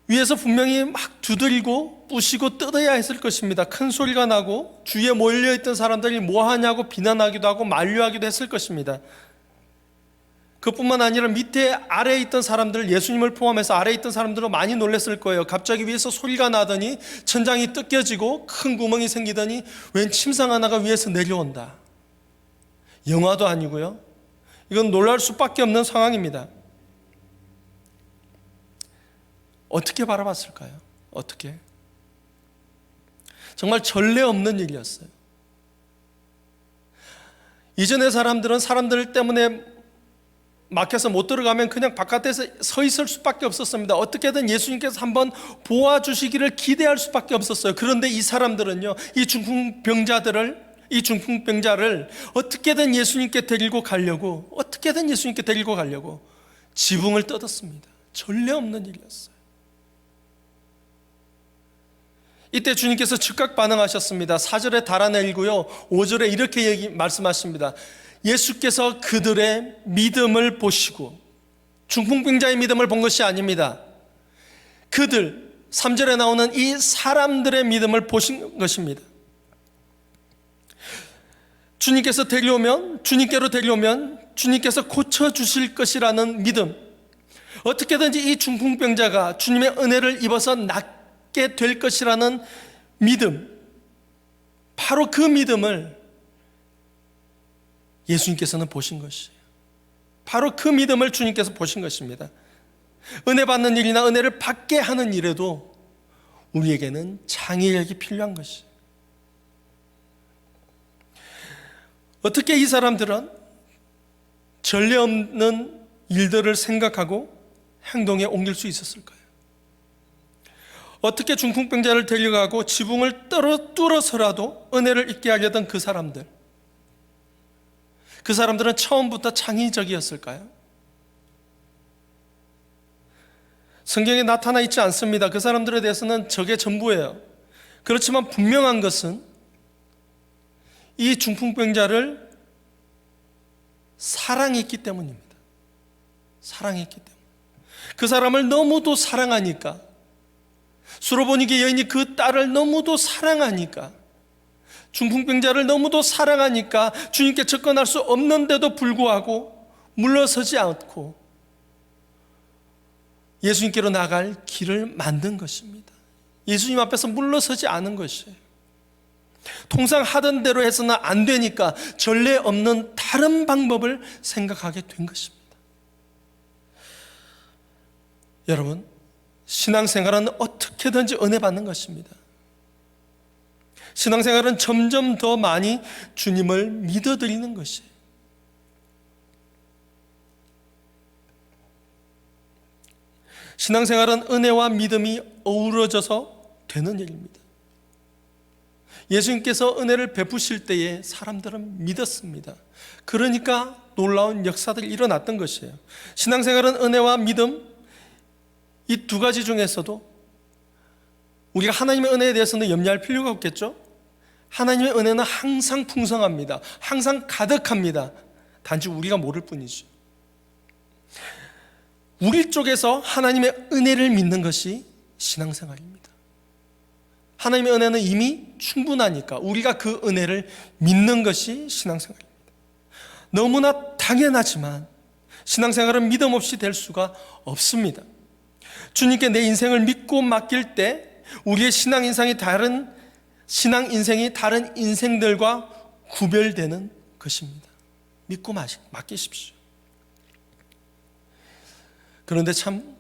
위에서 분명히 막 두드리고 부시고 뜯어야 했을 것입니다. 큰 소리가 나고 주위에 몰려있던 사람들이 뭐하냐고 비난하기도 하고 만류하기도 했을 것입니다. 그뿐만 아니라 밑에 아래에 있던 사람들, 예수님을 포함해서 아래에 있던 사람들도 많이 놀랐을 거예요. 갑자기 위에서 소리가 나더니 천장이 뜯겨지고 큰 구멍이 생기더니 웬 침상 하나가 위에서 내려온다. 영화도 아니고요, 이건 놀랄 수밖에 없는 상황입니다. 어떻게 바라봤을까요? 어떻게? 정말 전례 없는 일이었어요. 이전의 사람들은 사람들 때문에 막혀서 못 들어가면 그냥 바깥에서 서 있을 수밖에 없었습니다. 어떻게든 예수님께서 한번 보아주시기를 기대할 수밖에 없었어요. 그런데 이 사람들은요, 이 중풍병자를 어떻게든 예수님께 데리고 가려고 지붕을 뜯었습니다. 전례 없는 일이었어요. 이때 주님께서 즉각 반응하셨습니다. 4절에 달아내리고요, 5절에 이렇게 말씀하십니다. 예수께서 그들의 믿음을 보시고, 중풍병자의 믿음을 본 것이 아닙니다. 그들 3절에 나오는 이 사람들의 믿음을 보신 것입니다. 주님께서 데려오면, 주님께로 데려오면 주님께서 고쳐주실 것이라는 믿음, 어떻게든지 이 중풍병자가 주님의 은혜를 입어서 낫게 될 것이라는 믿음, 바로 그 믿음을 예수님께서는 보신 것이에요. 바로 그 믿음을 주님께서 보신 것입니다. 은혜 받는 일이나 은혜를 받게 하는 일에도 우리에게는 장애력이 필요한 것이에요. 어떻게 이 사람들은 전례 없는 일들을 생각하고 행동에 옮길 수 있었을까요? 어떻게 중풍병자를 데려가고 지붕을 뚫어서라도 은혜를 잊게 하려던 그 사람들은 처음부터 창의적이었을까요? 성경에 나타나 있지 않습니다. 그 사람들에 대해서는 저게 전부예요. 그렇지만 분명한 것은 이 중풍병자를 사랑했기 때문입니다. 사랑했기 때문에. 그 사람을 너무도 사랑하니까, 수로보니게 여인이 그 딸을 너무도 사랑하니까, 중풍병자를 너무도 사랑하니까 주님께 접근할 수 없는데도 불구하고 물러서지 않고 예수님께로 나갈 길을 만든 것입니다. 예수님 앞에서 물러서지 않은 것이에요. 통상 하던 대로 해서는 안 되니까 전례 없는 다른 방법을 생각하게 된 것입니다. 여러분, 신앙생활은 어떻게든지 은혜 받는 것입니다. 신앙생활은 점점 더 많이 주님을 믿어드리는 것이에요. 신앙생활은 은혜와 믿음이 어우러져서 되는 일입니다. 예수님께서 은혜를 베푸실 때에 사람들은 믿었습니다. 그러니까 놀라운 역사들이 일어났던 것이에요. 신앙생활은 은혜와 믿음, 이 두 가지 중에서도 우리가 하나님의 은혜에 대해서는 염려할 필요가 없겠죠? 하나님의 은혜는 항상 풍성합니다. 항상 가득합니다. 단지 우리가 모를 뿐이죠. 우리 쪽에서 하나님의 은혜를 믿는 것이 신앙생활입니다. 하나님의 은혜는 이미 충분하니까 우리가 그 은혜를 믿는 것이 신앙생활입니다. 너무나 당연하지만 신앙생활은 믿음 없이 될 수가 없습니다. 주님께 내 인생을 믿고 맡길 때 우리의 신앙 인생이 다른 인생들과 구별되는 것입니다. 믿고 맡기십시오. 그런데 참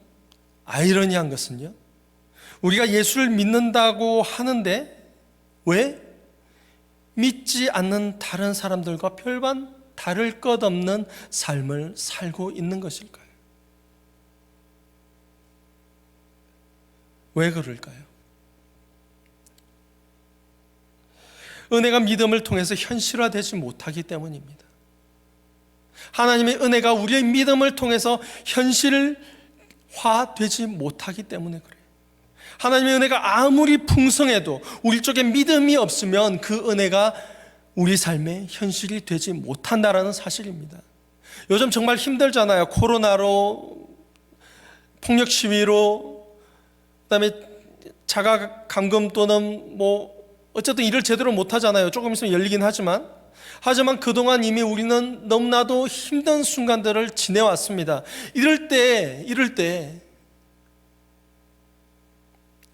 아이러니한 것은요, 우리가 예수를 믿는다고 하는데 왜 믿지 않는 다른 사람들과 별반 다를 것 없는 삶을 살고 있는 것일까요? 왜 그럴까요? 은혜가 믿음을 통해서 현실화되지 못하기 때문입니다. 하나님의 은혜가 우리의 믿음을 통해서 현실화되지 못하기 때문에 그래요. 하나님의 은혜가 아무리 풍성해도 우리 쪽에 믿음이 없으면 그 은혜가 우리 삶의 현실이 되지 못한다는 사실입니다. 요즘 정말 힘들잖아요. 코로나로, 폭력 시위로, 그다음에 자가 감금 또는 어쨌든 일을 제대로 못 하잖아요. 조금 있으면 열리긴 하지만 그동안 이미 우리는 너무나도 힘든 순간들을 지내왔습니다. 이럴 때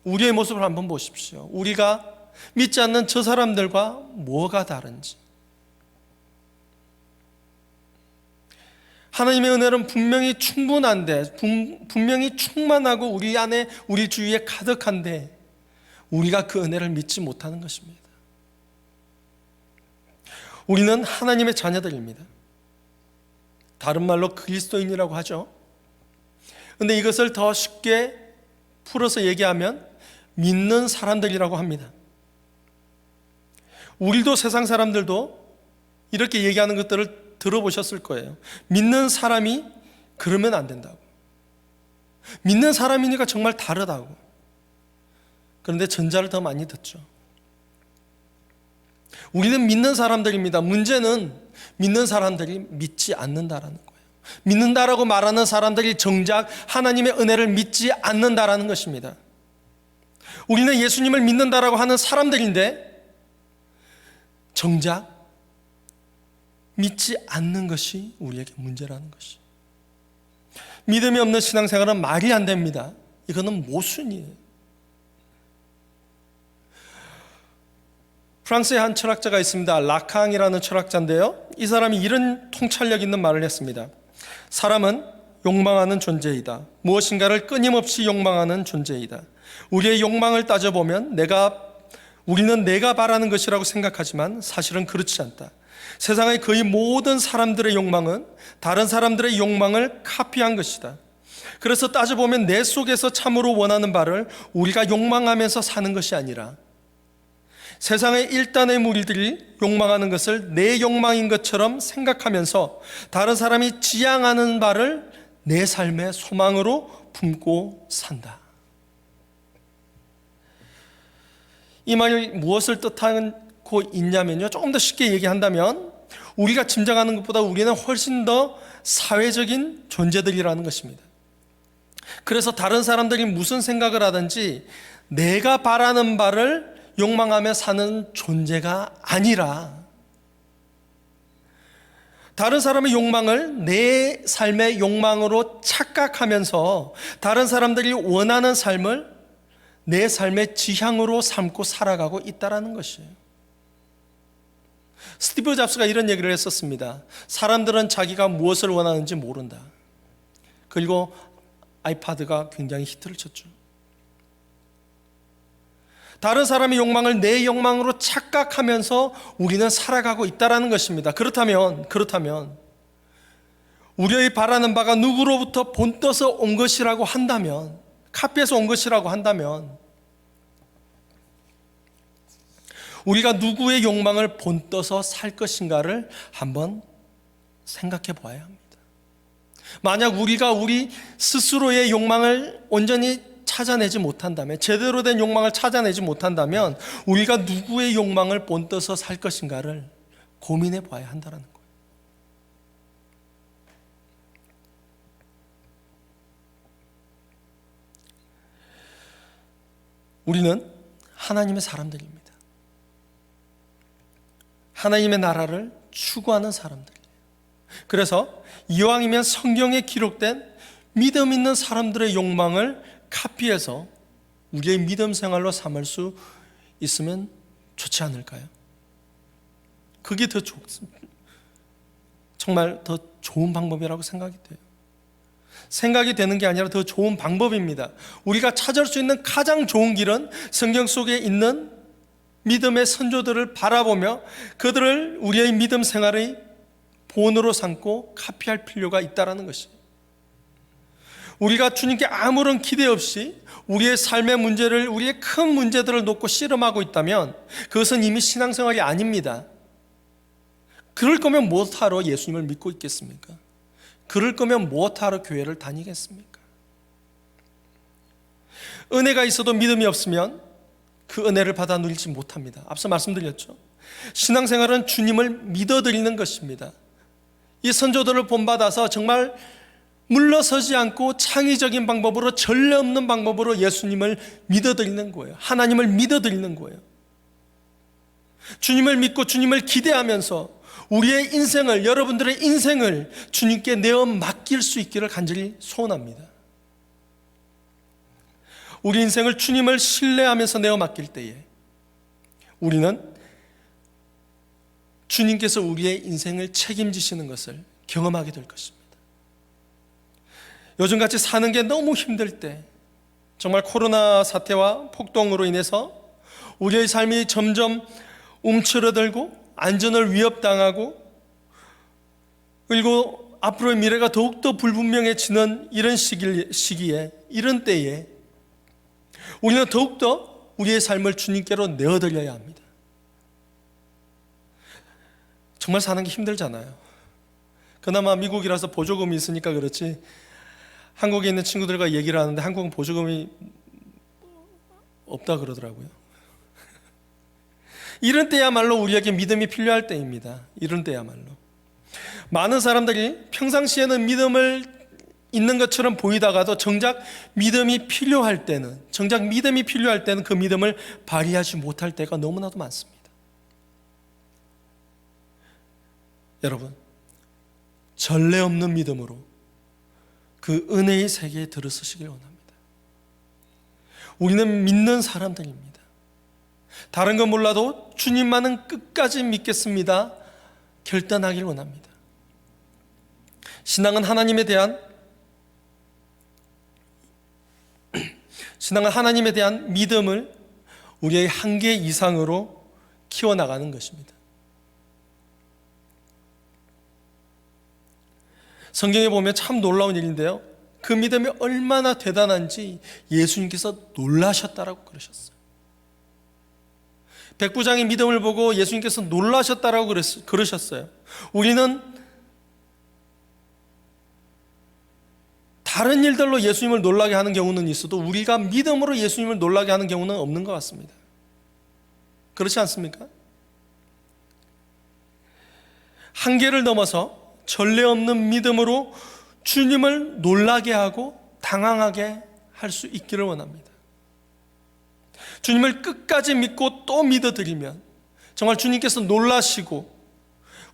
우리의 모습을 한번 보십시오. 우리가 믿지 않는 저 사람들과 뭐가 다른지. 하나님의 은혜는 분명히 충분한데, 분명히 충만하고 우리 안에, 우리 주위에 가득한데 우리가 그 은혜를 믿지 못하는 것입니다. 우리는 하나님의 자녀들입니다. 다른 말로 그리스도인이라고 하죠. 그런데 이것을 더 쉽게 풀어서 얘기하면 믿는 사람들이라고 합니다. 우리도 세상 사람들도 이렇게 얘기하는 것들을 들어보셨을 거예요. 믿는 사람이 그러면 안 된다고. 믿는 사람이니까 정말 다르다고. 그런데 전자를 더 많이 듣죠. 우리는 믿는 사람들입니다. 문제는 믿는 사람들이 믿지 않는다라는 거예요. 믿는다라고 말하는 사람들이 정작 하나님의 은혜를 믿지 않는다라는 것입니다. 우리는 예수님을 믿는다라고 하는 사람들인데 정작 믿지 않는 것이 우리에게 문제라는 것이. 믿음이 없는 신앙생활은 말이 안 됩니다. 이거는 모순이에요. 프랑스의 한 철학자가 있습니다. 라캉이라는 철학자인데요, 이 사람이 이런 통찰력 있는 말을 했습니다. 사람은 욕망하는 존재이다. 무엇인가를 끊임없이 욕망하는 존재이다. 우리의 욕망을 따져보면 우리는 내가 바라는 것이라고 생각하지만 사실은 그렇지 않다. 세상의 거의 모든 사람들의 욕망은 다른 사람들의 욕망을 카피한 것이다. 그래서 따져보면 내 속에서 참으로 원하는 바를 우리가 욕망하면서 사는 것이 아니라 세상의 일단의 무리들이 욕망하는 것을 내 욕망인 것처럼 생각하면서 다른 사람이 지향하는 바를 내 삶의 소망으로 품고 산다. 이 말이 무엇을 뜻하고 있냐면요, 조금 더 쉽게 얘기한다면 우리가 짐작하는 것보다 우리는 훨씬 더 사회적인 존재들이라는 것입니다. 그래서 다른 사람들이 무슨 생각을 하든지 내가 바라는 바를 욕망하며 사는 존재가 아니라 다른 사람의 욕망을 내 삶의 욕망으로 착각하면서 다른 사람들이 원하는 삶을 내 삶의 지향으로 삼고 살아가고 있다는 것이에요. 스티브 잡스가 이런 얘기를 했었습니다. 사람들은 자기가 무엇을 원하는지 모른다. 그리고 아이파드가 굉장히 히트를 쳤죠. 다른 사람의 욕망을 내 욕망으로 착각하면서 우리는 살아가고 있다는 것입니다. 그렇다면 우리의 바라는 바가 누구로부터 본떠서 온 것이라고 한다면, 카피해서 온 것이라고 한다면 우리가 누구의 욕망을 본떠서 살 것인가를 한번 생각해 보아야 합니다. 만약 우리가 우리 스스로의 욕망을 온전히 찾아내지 못한다면, 제대로 된 욕망을 찾아내지 못한다면 우리가 누구의 욕망을 본떠서 살 것인가를 고민해 봐야 한다는 거예요. 우리는 하나님의 사람들입니다. 하나님의 나라를 추구하는 사람들이에요. 그래서 이왕이면 성경에 기록된 믿음 있는 사람들의 욕망을 카피해서 우리의 믿음 생활로 삼을 수 있으면 좋지 않을까요? 그게 정말 더 좋은 방법이라고 생각이 돼요. 생각이 되는 게 아니라 더 좋은 방법입니다. 우리가 찾을 수 있는 가장 좋은 길은 성경 속에 있는 믿음의 선조들을 바라보며 그들을 우리의 믿음 생활의 본으로 삼고 카피할 필요가 있다는 것이에요. 우리가 주님께 아무런 기대 없이 우리의 삶의 문제를, 우리의 큰 문제들을 놓고 씨름하고 있다면 그것은 이미 신앙생활이 아닙니다. 그럴 거면 무엇하러 예수님을 믿고 있겠습니까? 그럴 거면 무엇하러 교회를 다니겠습니까? 은혜가 있어도 믿음이 없으면 그 은혜를 받아 누리지 못합니다. 앞서 말씀드렸죠. 신앙생활은 주님을 믿어드리는 것입니다. 이 선조들을 본받아서 정말 물러서지 않고 창의적인 방법으로, 전례 없는 방법으로 예수님을 믿어드리는 거예요. 하나님을 믿어드리는 거예요. 주님을 믿고 주님을 기대하면서 우리의 인생을, 여러분들의 인생을 주님께 내어 맡길 수 있기를 간절히 소원합니다. 우리 인생을 주님을 신뢰하면서 내어 맡길 때에 우리는 주님께서 우리의 인생을 책임지시는 것을 경험하게 될 것입니다. 요즘같이 사는 게 너무 힘들 때, 정말 코로나 사태와 폭동으로 인해서 우리의 삶이 점점 움츠러들고 안전을 위협당하고 그리고 앞으로의 미래가 더욱더 불분명해지는 이런 시기에, 이런 때에 우리는 더욱더 우리의 삶을 주님께로 내어드려야 합니다. 정말 사는 게 힘들잖아요. 그나마 미국이라서 보조금이 있으니까 그렇지, 한국에 있는 친구들과 얘기를 하는데 한국은 보조금이 없다 그러더라고요. 이런 때야말로 우리에게 믿음이 필요할 때입니다. 이런 때야말로 많은 사람들이 평상시에는 믿음을 있는 것처럼 보이다가도 정작 믿음이 필요할 때는 그 믿음을 발휘하지 못할 때가 너무나도 많습니다. 여러분, 전례 없는 믿음으로 그 은혜의 세계에 들어서시길 원합니다. 우리는 믿는 사람들입니다. 다른 건 몰라도 주님만은 끝까지 믿겠습니다. 결단하길 원합니다. 신앙은 하나님에 대한 믿음을 우리의 한계 이상으로 키워나가는 것입니다. 성경에 보면 참 놀라운 일인데요, 그 믿음이 얼마나 대단한지 예수님께서 놀라셨다라고 그러셨어요. 백부장의 믿음을 보고 예수님께서 놀라셨다라고 그러셨어요. 우리는 다른 일들로 예수님을 놀라게 하는 경우는 있어도 우리가 믿음으로 예수님을 놀라게 하는 경우는 없는 것 같습니다. 그렇지 않습니까? 한계를 넘어서 전례 없는 믿음으로 주님을 놀라게 하고 당황하게 할 수 있기를 원합니다. 주님을 끝까지 믿고 또 믿어드리면 정말 주님께서 놀라시고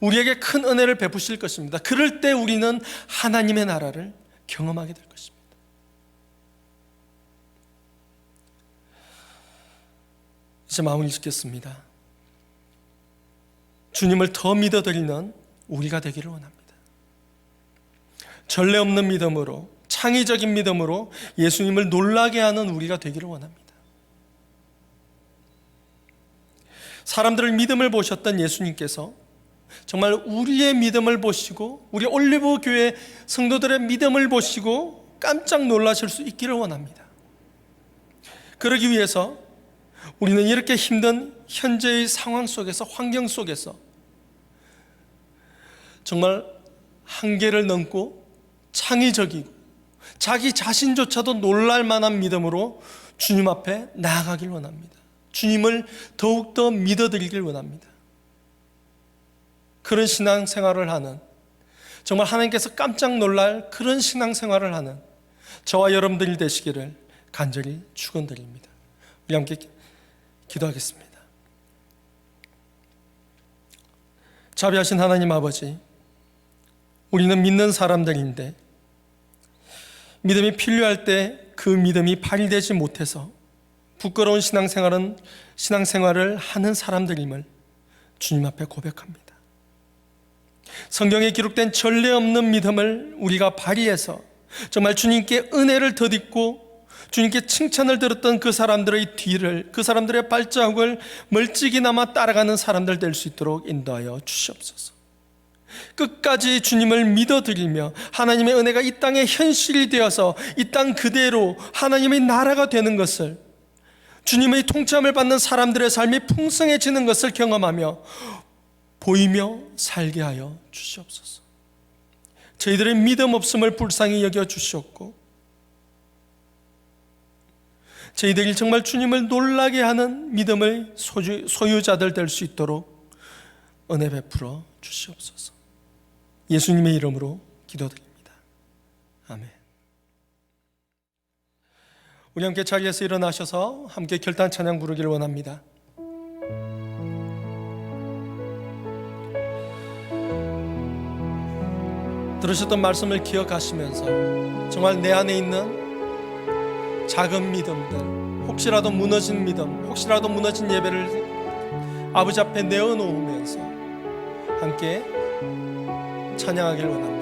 우리에게 큰 은혜를 베푸실 것입니다. 그럴 때 우리는 하나님의 나라를 경험하게 될 것입니다. 이제 마무리 짓겠습니다. 주님을 더 믿어드리는 우리가 되기를 원합니다. 전례 없는 믿음으로, 창의적인 믿음으로 예수님을 놀라게 하는 우리가 되기를 원합니다. 사람들의 믿음을 보셨던 예수님께서 정말 우리의 믿음을 보시고 우리 올리브 교회 성도들의 믿음을 보시고 깜짝 놀라실 수 있기를 원합니다. 그러기 위해서 우리는 이렇게 힘든 현재의 상황 속에서, 환경 속에서 정말 한계를 넘고 창의적이고 자기 자신조차도 놀랄 만한 믿음으로 주님 앞에 나아가길 원합니다. 주님을 더욱더 믿어드리길 원합니다. 그런 신앙생활을 하는, 정말 하나님께서 깜짝 놀랄 그런 신앙생활을 하는 저와 여러분들이 되시기를 간절히 축원드립니다. 우리 함께 기도하겠습니다. 자비하신 하나님 아버지, 우리는 믿는 사람들인데 믿음이 필요할 때 그 믿음이 발휘되지 못해서 부끄러운 신앙생활을 하는 사람들임을 주님 앞에 고백합니다. 성경에 기록된 전례 없는 믿음을 우리가 발휘해서 정말 주님께 은혜를 덧입고 주님께 칭찬을 들었던 그 사람들의 뒤를, 그 사람들의 발자국을 멀찍이나마 따라가는 사람들 될 수 있도록 인도하여 주시옵소서. 끝까지 주님을 믿어드리며 하나님의 은혜가 이 땅에 현실이 되어서 이 땅 그대로 하나님의 나라가 되는 것을, 주님의 통치함을 받는 사람들의 삶이 풍성해지는 것을 경험하며 보이며 살게 하여 주시옵소서. 저희들의 믿음 없음을 불쌍히 여겨 주시옵고 저희들이 정말 주님을 놀라게 하는 믿음의 소유자들 될 수 있도록 은혜 베풀어 주시옵소서. 예수님의 이름으로 기도드립니다. 아멘. 우리 함께 자리에서 일어나셔서 함께 결단 찬양 부르기를 원합니다. 들으셨던 말씀을 기억하시면서 정말 내 안에 있는 작은 믿음들, 혹시라도 무너진 믿음, 혹시라도 무너진 예배를 아버지 앞에 내어놓으면서 함께 찬양하길 원합니다.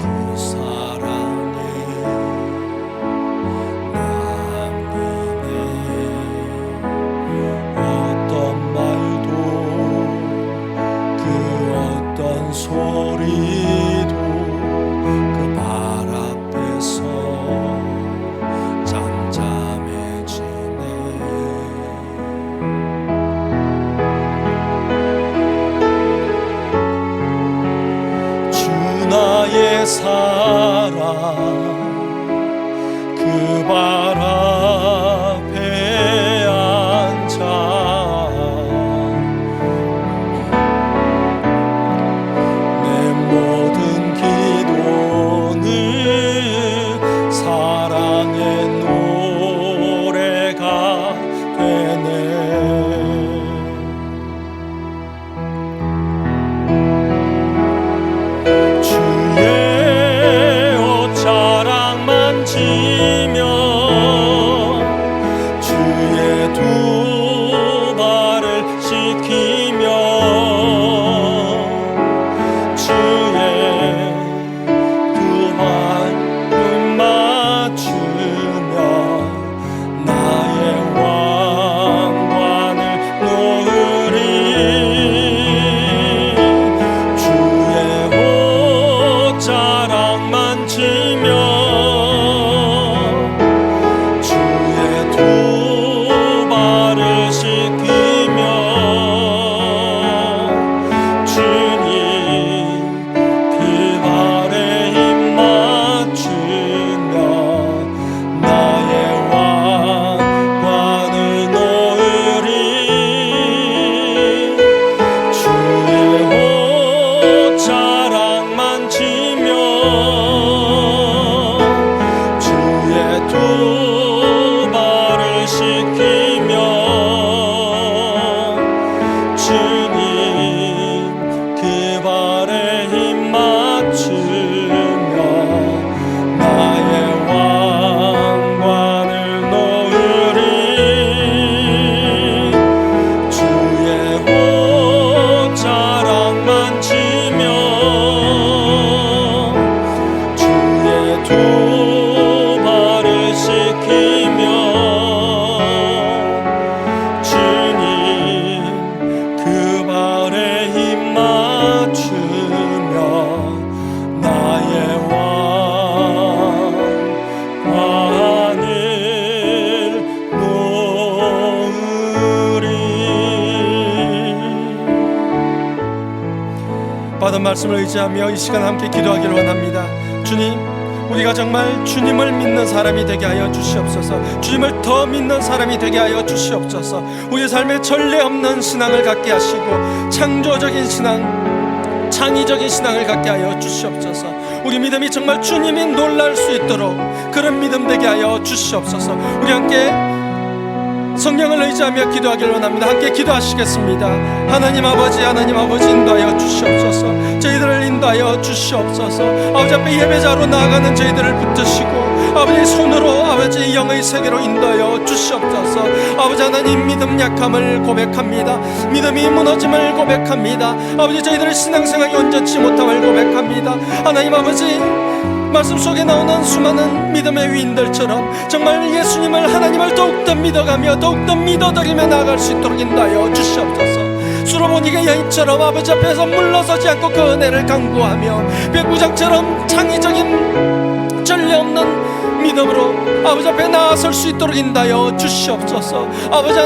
그 사랑에 지키며 주님 그 발에 힘 맞추며 나의 왕 하늘 놓으리. 받은 말씀을 의지하며 이 시간 함께 기도하기를 원합니다. 주님, 우리가 정말 주님을 믿는 사람이 되게 하여 주시옵소서. 주님을 더 믿는 사람이 되게 하여 주시옵소서. 우리의 삶에 전례 없는 신앙을 갖게 하시고 창조적인 신앙, 창의적인 신앙을 갖게 하여 주시옵소서. 우리 믿음이 정말 주님이 놀랄 수 있도록 그런 믿음 되게 하여 주시옵소서. 우리 함께 성령을 의지하며 기도하기를 원합니다. 함께 기도하시겠습니다. 하나님 아버지 인도하여 주시옵소서. 저희들을 인도하여 주시옵소서. 아버지 앞에 예배자로 나아가는 저희들을 붙드시고 아버지의 손으로 아버지의 영의 세계로 인도하여 주시옵소서. 아버지 하나님, 믿음 약함을 고백합니다. 믿음이 무너짐을 고백합니다. 아버지, 저희들의 신앙생활이 온전치 못함을 고백합니다. 하나님 아버지, 말씀 속에 나오는 수많은 믿음의 위인들처럼 정말 예수님을, 하나님을 더욱더 믿어가며 더욱더 믿어드리며 나아갈 수 있도록 인도하여 주시옵소서. 수로보니게 여인처럼 아버지 앞에서 물러서지 않고 그 은혜를 강구하며 백부장처럼 창의적인 전례 없는 믿음으로 아버지 앞에 나아설 수 있도록 인도하여 주시옵소서. 아버지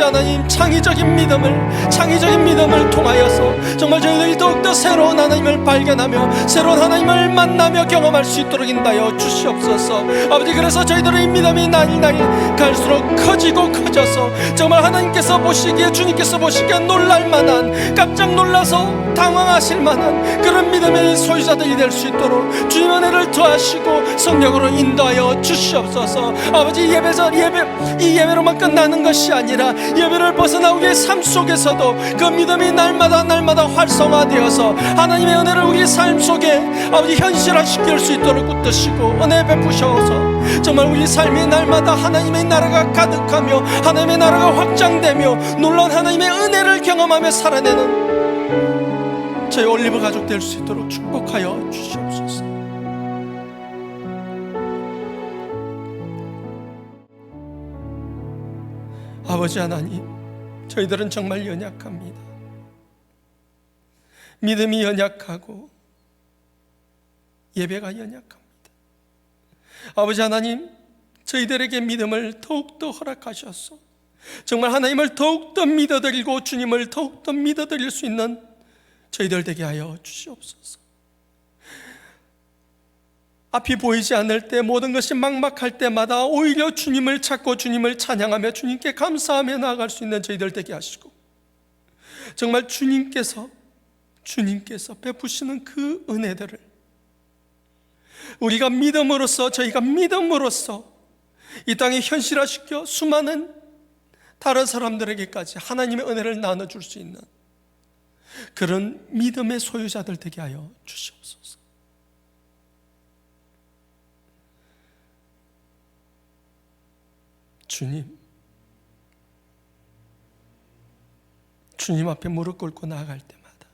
하나님, 창의적인 믿음을 통하여서 정말 저희들이 더욱더 새로운 하나님을 발견하며 새로운 하나님을 만나며 경험할 수 있도록 인도하여 주시옵소서. 아버지, 그래서 저희들의 믿음이 날이 갈수록 커지고 커져서 정말 하나님께서 보시기에, 주님께서 보시기에 놀랄만한, 깜짝 놀라서 당황하실 만한 그런 믿음의 소유자들이 될 수 있도록 주님 은혜를 더하시고 성령으로 인도하여 주시옵소서. 아버지, 이 예배로만 끝나는 것이 아니라 예배를 벗어나 우리의 삶 속에서도 그 믿음이 날마다 활성화되어서 하나님의 은혜를 우리의 삶 속에 아버지 현실화시킬 수 있도록 붙드시고 은혜 베푸셔서 정말 우리 삶이 날마다 하나님의 나라가 가득하며 하나님의 나라가 확장되며 놀라운 하나님의 은혜를 경험하며 살아내는 저희 올리브 가족 될 수 있도록 축복하여 주시옵소서. 아버지 하나님, 저희들은 정말 연약합니다. 믿음이 연약하고 예배가 연약합니다. 아버지 하나님, 저희들에게 믿음을 더욱더 허락하셔서 정말 하나님을 더욱더 믿어드리고 주님을 더욱더 믿어드릴 수 있는 저희들 되게 하여 주시옵소서. 앞이 보이지 않을 때, 모든 것이 막막할 때마다 오히려 주님을 찾고 주님을 찬양하며 주님께 감사하며 나아갈 수 있는 저희들 되게 하시고 정말 주님께서 베푸시는 그 은혜들을 우리가 믿음으로써, 저희가 믿음으로써 이 땅에 현실화시켜 수많은 다른 사람들에게까지 하나님의 은혜를 나눠줄 수 있는 그런 믿음의 소유자들 되게 하여 주시옵소서. 주님 앞에 무릎 꿇고 나아갈 때마다,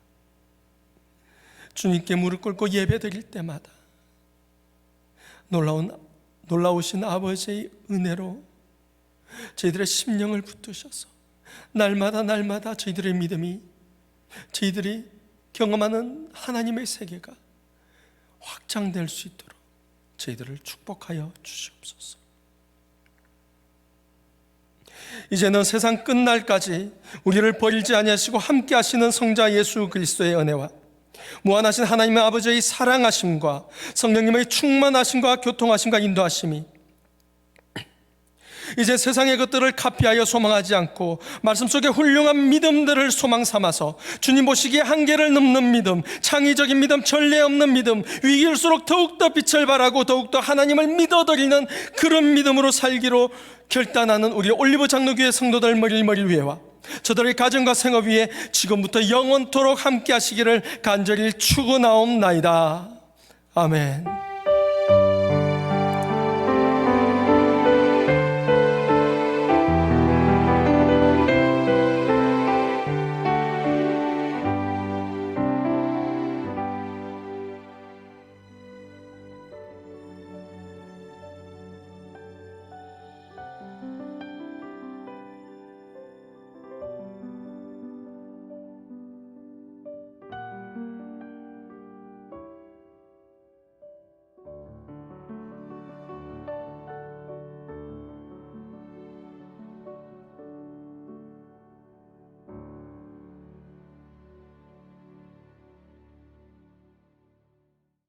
주님께 무릎 꿇고 예배 드릴 때마다 놀라우신 아버지의 은혜로 저희들의 심령을 붙드셔서 날마다 저희들의 믿음이, 저희들이 경험하는 하나님의 세계가 확장될 수 있도록 저희들을 축복하여 주시옵소서. 이제는 세상 끝날까지 우리를 버리지 아니하시고 함께 하시는 성자 예수 그리스도의 은혜와 무한하신 하나님의 아버지의 사랑하심과 성령님의 충만하심과 교통하심과 인도하심이 이제 세상의 것들을 카피하여 소망하지 않고 말씀 속에 훌륭한 믿음들을 소망 삼아서 주님 보시기에 한계를 넘는 믿음, 창의적인 믿음, 전례 없는 믿음, 위기일수록 더욱더 빛을 발하고 더욱더 하나님을 믿어드리는 그런 믿음으로 살기로 결단하는 우리 올리브 장로교회 성도들 머리 위에와 저들의 가정과 생업 위에 지금부터 영원토록 함께 하시기를 간절히 축원하옵나이다. 아멘.